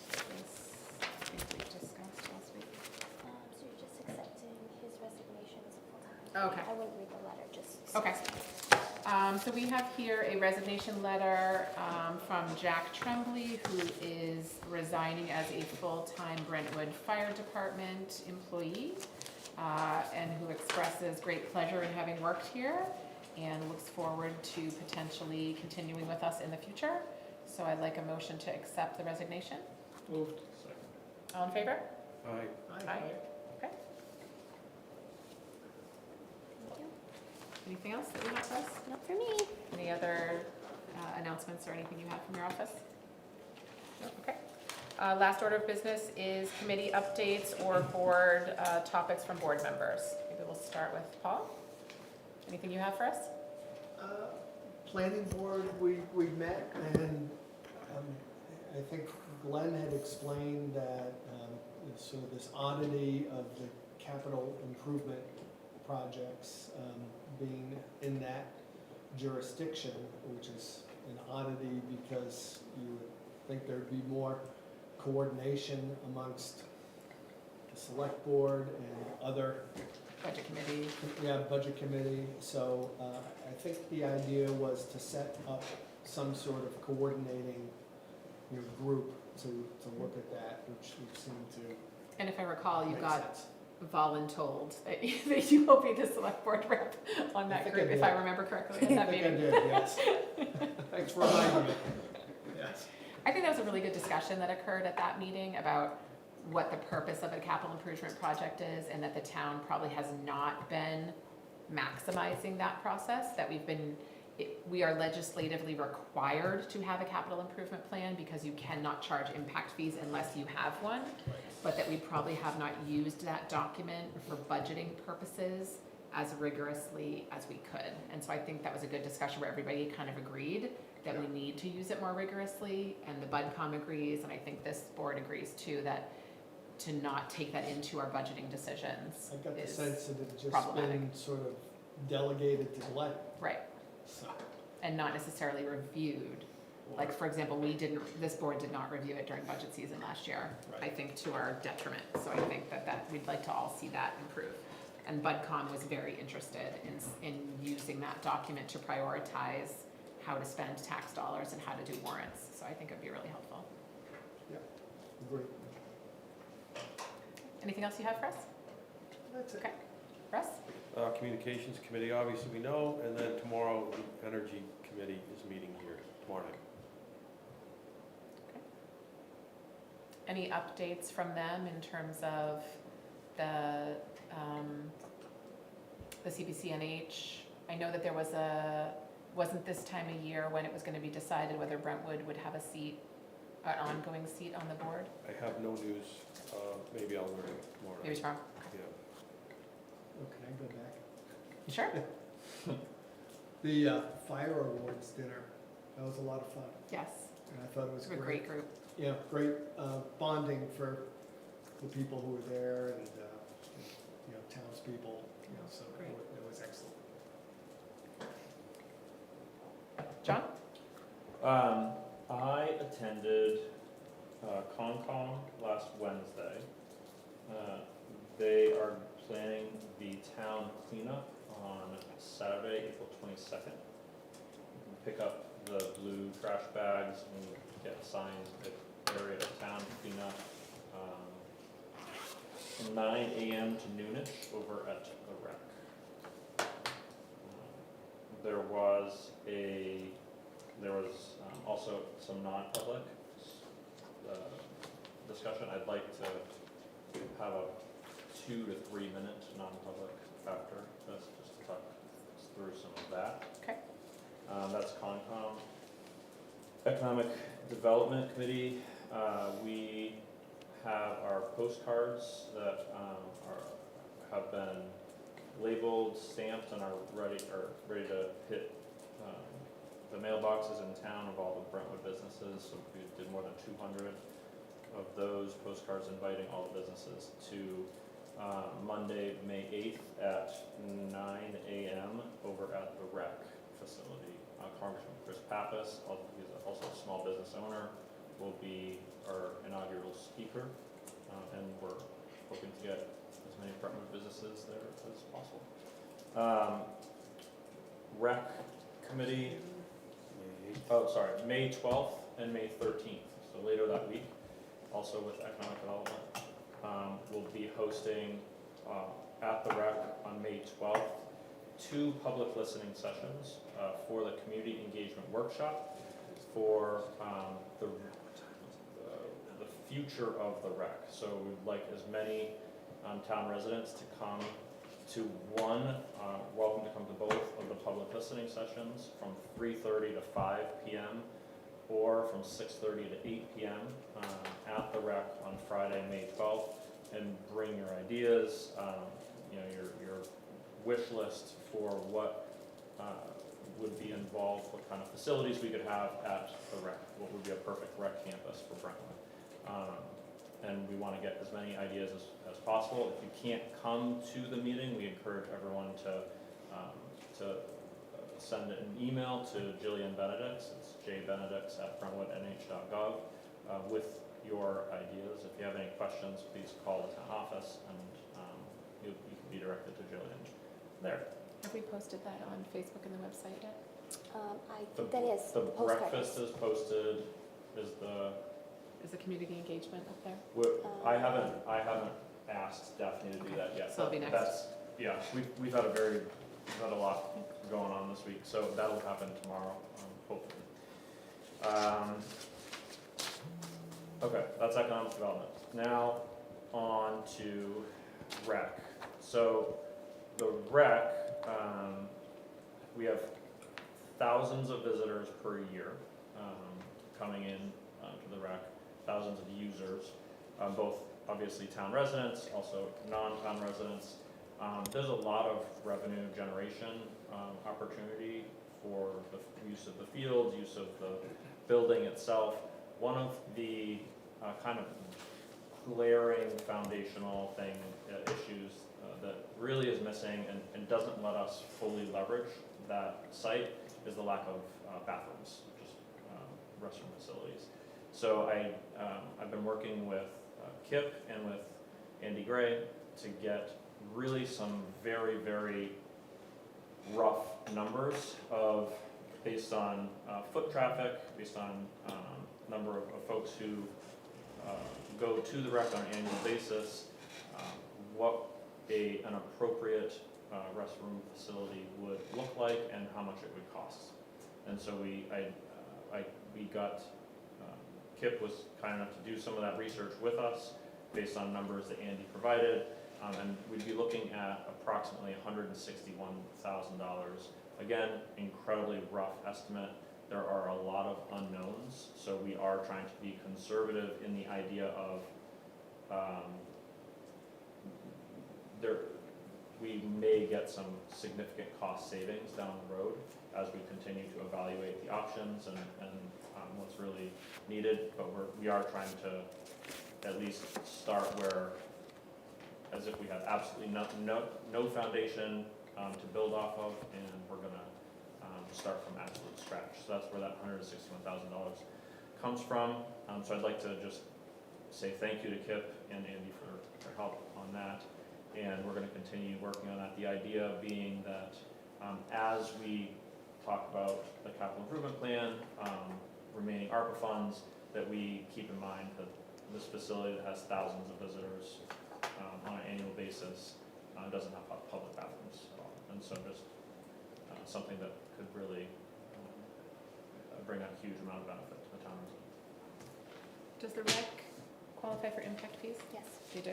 I think we discussed last week. So you're just accepting his resignation as a full-time. Okay. I wouldn't read the letter, just. Okay. So we have here a resignation letter from Jack Tremblay, who is resigning as a full-time Brentwood Fire Department employee, and who expresses great pleasure in having worked here and looks forward to potentially continuing with us in the future. So I'd like a motion to accept the resignation. Moved. All in favor? Aye. Aye. Okay. Thank you. Anything else that you have for us? Not for me. Any other announcements or anything you have from your office? No? Okay. Last order of business is committee updates or board topics from board members. Maybe we'll start with Paul. Anything you have for us? Planning board, we met, and I think Glenn had explained that sort of this oddity of the capital improvement projects being in that jurisdiction, which is an oddity because you would think there'd be more coordination amongst the select board and other. Budget committee. Yeah, budget committee. So I think the idea was to set up some sort of coordinating group to look at that, which seemed to. And if I recall, you make got sense. voluntold that you will be the select board rep on that I think group, I if did. I remember correctly, at that I think meeting. I did, yes. Thanks for reminding me. Yes. I think that was a really good discussion that occurred at that meeting about what the purpose of a capital improvement project is, and that the town probably has not been maximizing that process, that we are legislatively required to have a capital improvement plan because you cannot charge impact fees unless you have one, but that we probably have not used that document for budgeting purposes as rigorously as we could. And so I think that was a good discussion where everybody kind of agreed that we need to use it more rigorously, and the BudCom agrees, and I think this board agrees too, that to not take that into our budgeting decisions I got the is sense that it just problematic. been sort of delegated to Glenn. Right, So, and not necessarily reviewed. Like, for example, this board did not review it during budget season last year, I Right. think to our detriment. So I think that we'd like to all see that improve. And BudCom was very interested in using that document to prioritize how to spend tax dollars and how to do warrants. So I think it'd be really helpful. agree. Anything else you have for us? That's it. Okay. Russ? Communications committee, obviously we know, and then tomorrow, the energy committee is meeting here tomorrow night. Any updates from them in terms of the CPCNH? I know that there wasn't this time of year when it was gonna be decided whether Brentwood would have an ongoing seat on the board? I have no news, maybe I'll learn tomorrow Maybe night. tomorrow? Yeah. Oh, can I go back? Sure. The fire awards dinner, that was a lot of fun, Yes, and I thought it was it's a great group. Yeah, great bonding for the people who were there and, townspeople, so Great. it was excellent. John? I attended Concom last Wednesday. They are planning the town cleanup on Saturday, April 22nd. You can pick up the blue trash bags and get signs that area of town to clean up. 9 AM to noonish over at the rec. There was also some non-public discussion. I'd like to have a 2 to 3 minute non-public after this, just to talk through some of that. Okay. That's Concom. Economic Development Committee, we have our postcards that have been labeled, stamped, and are ready to hit the mailboxes in town of all the Brentwood businesses. So we did more than 200 of those postcards inviting all the businesses to Monday, May 8th at 9 AM over at the rec facility. Congressman Chris Pappas, he's also a small business owner, will be our inaugural speaker, and we're hoping to get as many Brentwood businesses there as possible. Rec committee, May 12th and May 13th, so later that week, also with economic development. We'll be hosting at the rec on May 12th 2 public listening sessions for the community engagement workshop for the future of the rec. So we'd like as many town residents to come to welcome to come to both of the public listening sessions from 3:30 to 5 p.m. or from 6:30 to 8 p.m. At the rec on Friday, May 12th, and bring your ideas, your wish list for what would be involved, what kind of facilities we could have at the rec, what would be a perfect rec campus for Brentwood. And we want to get as many ideas as possible. If you can't come to the meeting, we encourage everyone to send an email to Jillian Benedicts, it's jbenedicts@brentwoodnh.gov, with your ideas. If you have any questions, please call the town office, and you can be directed to Jillian there. Have we posted that on Facebook and the website yet? I think that is. The postcard breakfast is posted, Is the community engagement up there? I haven't asked Daphne to do that yet. So it'll be next. Yeah, we've had a lot going on this week, so that'll happen tomorrow, hopefully. Okay, that's economic development. Now on to rec. So the rec, we have thousands of visitors per year coming in to the rec, thousands of users, both obviously town residents, also non-town residents. There's a lot of revenue generation opportunity for the use of the fields, use of the building itself. One of the kind of glaring foundational issues that really is missing and doesn't let us fully leverage that site is the lack of bathrooms, just restroom facilities. So I've been working with Kip and with Andy Gray to get really some very, very rough numbers based on foot traffic, based on number of folks who go to the rec on an annual basis, what an appropriate restroom facility would look like and how much it would cost. And so Kip was kind enough to do some of that research with us based on numbers that Andy provided, and we'd be looking at approximately $161,000. Again, incredibly rough estimate. There are a lot of unknowns, so we are trying to be conservative in the idea of we may get some significant cost savings down the road as we continue to evaluate the options and what's really needed, but we are trying to at least start as if we have absolutely no foundation to build off of, and we're gonna start from absolute scratch. So that's where that $161,000 comes from. So I'd like to just say thank you to Kip and Andy for their help on that, and we're gonna continue working on that. The idea being that as we talk about the capital improvement plan, remaining ARPA funds, that we keep in mind that this facility that has thousands of visitors on an annual basis, doesn't have public bathrooms at all. And so just something that could really bring a huge amount of benefit to the town. Does the rec qualify for impact fees? Yes. They do?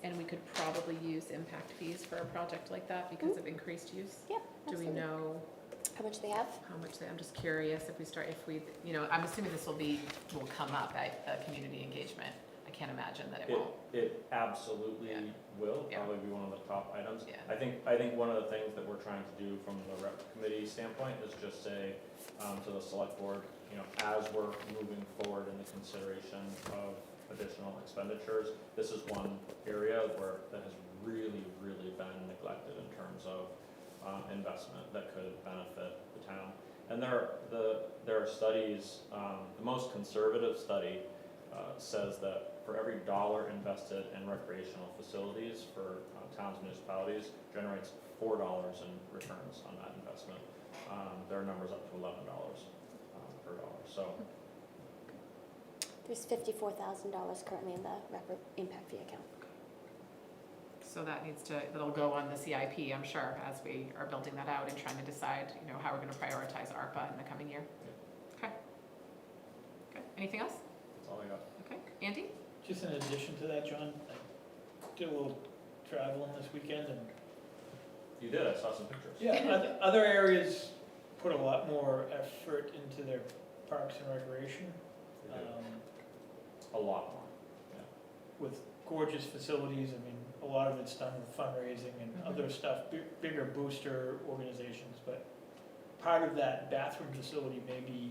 And we could probably use impact fees for a project like that because of increased use? Yeah, Do we absolutely. know How much they have? how much I'm just curious if we, I'm assuming this will come up at community engagement. I can't imagine that it won't. It absolutely Yeah. will, Yeah. probably be one of the top items. Yeah. I think one of the things that we're trying to do from the rep committee standpoint is just say to the select board, as we're moving forward in the consideration of additional expenditures, this is one area that has really, really been neglected in terms of investment that could benefit the town. And there are studies, the most conservative study says that for every dollar invested in recreational facilities for towns, municipalities, generates $4 in returns on that investment. There are numbers up to $11 per dollar. So There's $54,000 currently in the rep impact fee account. So that'll go on the CIP, I'm sure, as we are building that out and trying to decide, how we're gonna prioritize ARPA in the coming year. Okay. Anything else? that's all I got. Okay. Andy? Just in addition to that, John, I did a little traveling this weekend, and You did, I saw some pictures. yeah, other areas put a lot more effort into their parks and recreation, They do. A lot more. with gorgeous facilities. I mean, a lot of it's done with fundraising and other stuff, bigger booster organizations, but part of that bathroom facility may be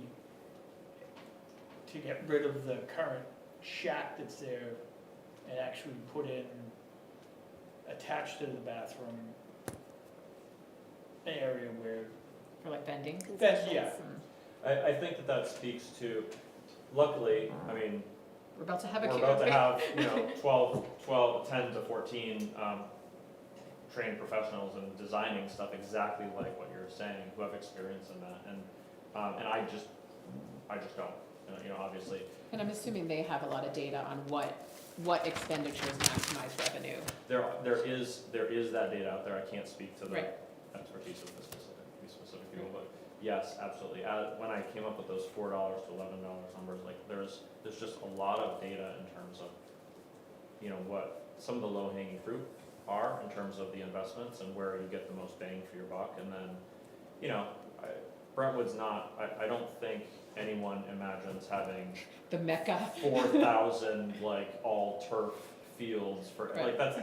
to get rid of the current shack that's there and actually put in, attached to the bathroom, an area where, For like vending? yeah, I think that speaks to, luckily, I mean, We're about to have a we're kid. about to have, 10 to 14 trained professionals in designing stuff exactly like what you're saying, who have experience in that, and I just don't, obviously. And I'm assuming they have a lot of data on what expenditures maximize revenue. There is that data out there. I can't speak to the Right. expertise of the specific people, but yes, absolutely. When I came up with those $4 to $11 numbers, like there's just a lot of data in terms of, what some of the low-hanging fruit are in terms of the investments and where you get the most bang for your buck. And then, Brentwood's not, I don't think anyone imagines having The Mecca. 4,000 like all turf fields for Right. like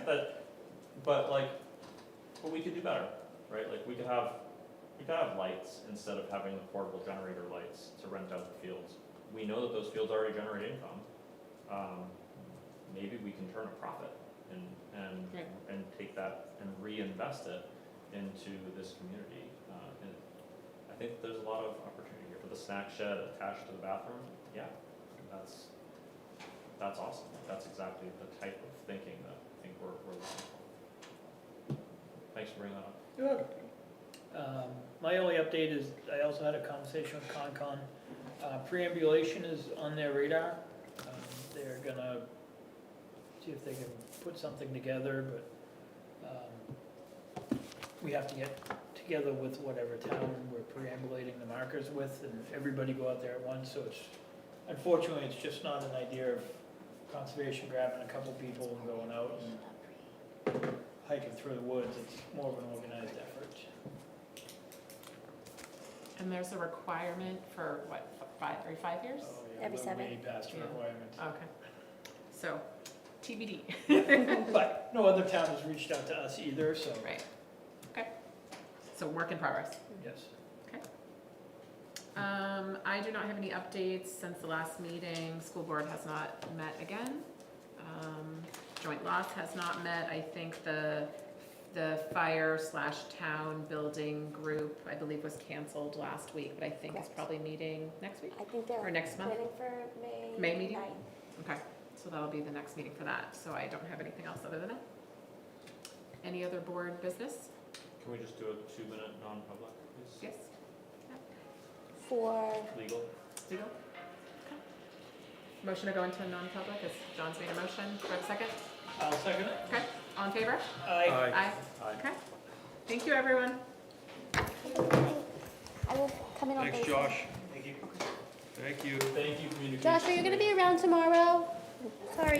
but we could do better, right? Like we could have lights instead of having the portable generator lights to rent out the fields. We know that those fields already generate income. Maybe we can turn a profit and take that and reinvest it into this community. And I think there's a lot of opportunity here. For the snack shed attached to the bathroom, yeah, that's awesome. That's exactly the type of thinking that I think we're looking for. Thanks for bringing that up. you're welcome. My only update is, I also had a conversation with Concon. Preambulation is on their radar. They're gonna see if they can put something together, but we have to get together with whatever town we're preambulating the markers with, and everybody go out there at once, so unfortunately, it's just not an idea of conservation grabbing a couple people and going out and hiking through the woods. It's more of an organized effort. And there's a requirement for what, every 5 years? Oh, yeah, Every we're 7. way past the Yeah. requirement. Okay. So, TBD. But no other town has reached out to us either, so. Right. Okay. So work in progress. Yes. I do not have any updates since the last meeting. School board has not met again. Joint loss has not met. I think the fire/town building group, I believe, was canceled last week, but I think is probably meeting next week I think they're or next month. planning for May meeting? 9th. Okay, so that'll be the next meeting for that. So I don't have anything else other than that. Any other board business? Can we just do a 2-minute non-public, please? Yes? For Legal? Legal? Okay. Motion to go into non-public, as John's made a motion. Do I have a second? I'll second it. Okay. in favor? Aye. Aye. Okay. Thank you, everyone. I will come in on Thursday. Thank you. Thank you. Thank you, communication. Josh, are you gonna be around tomorrow? Sorry.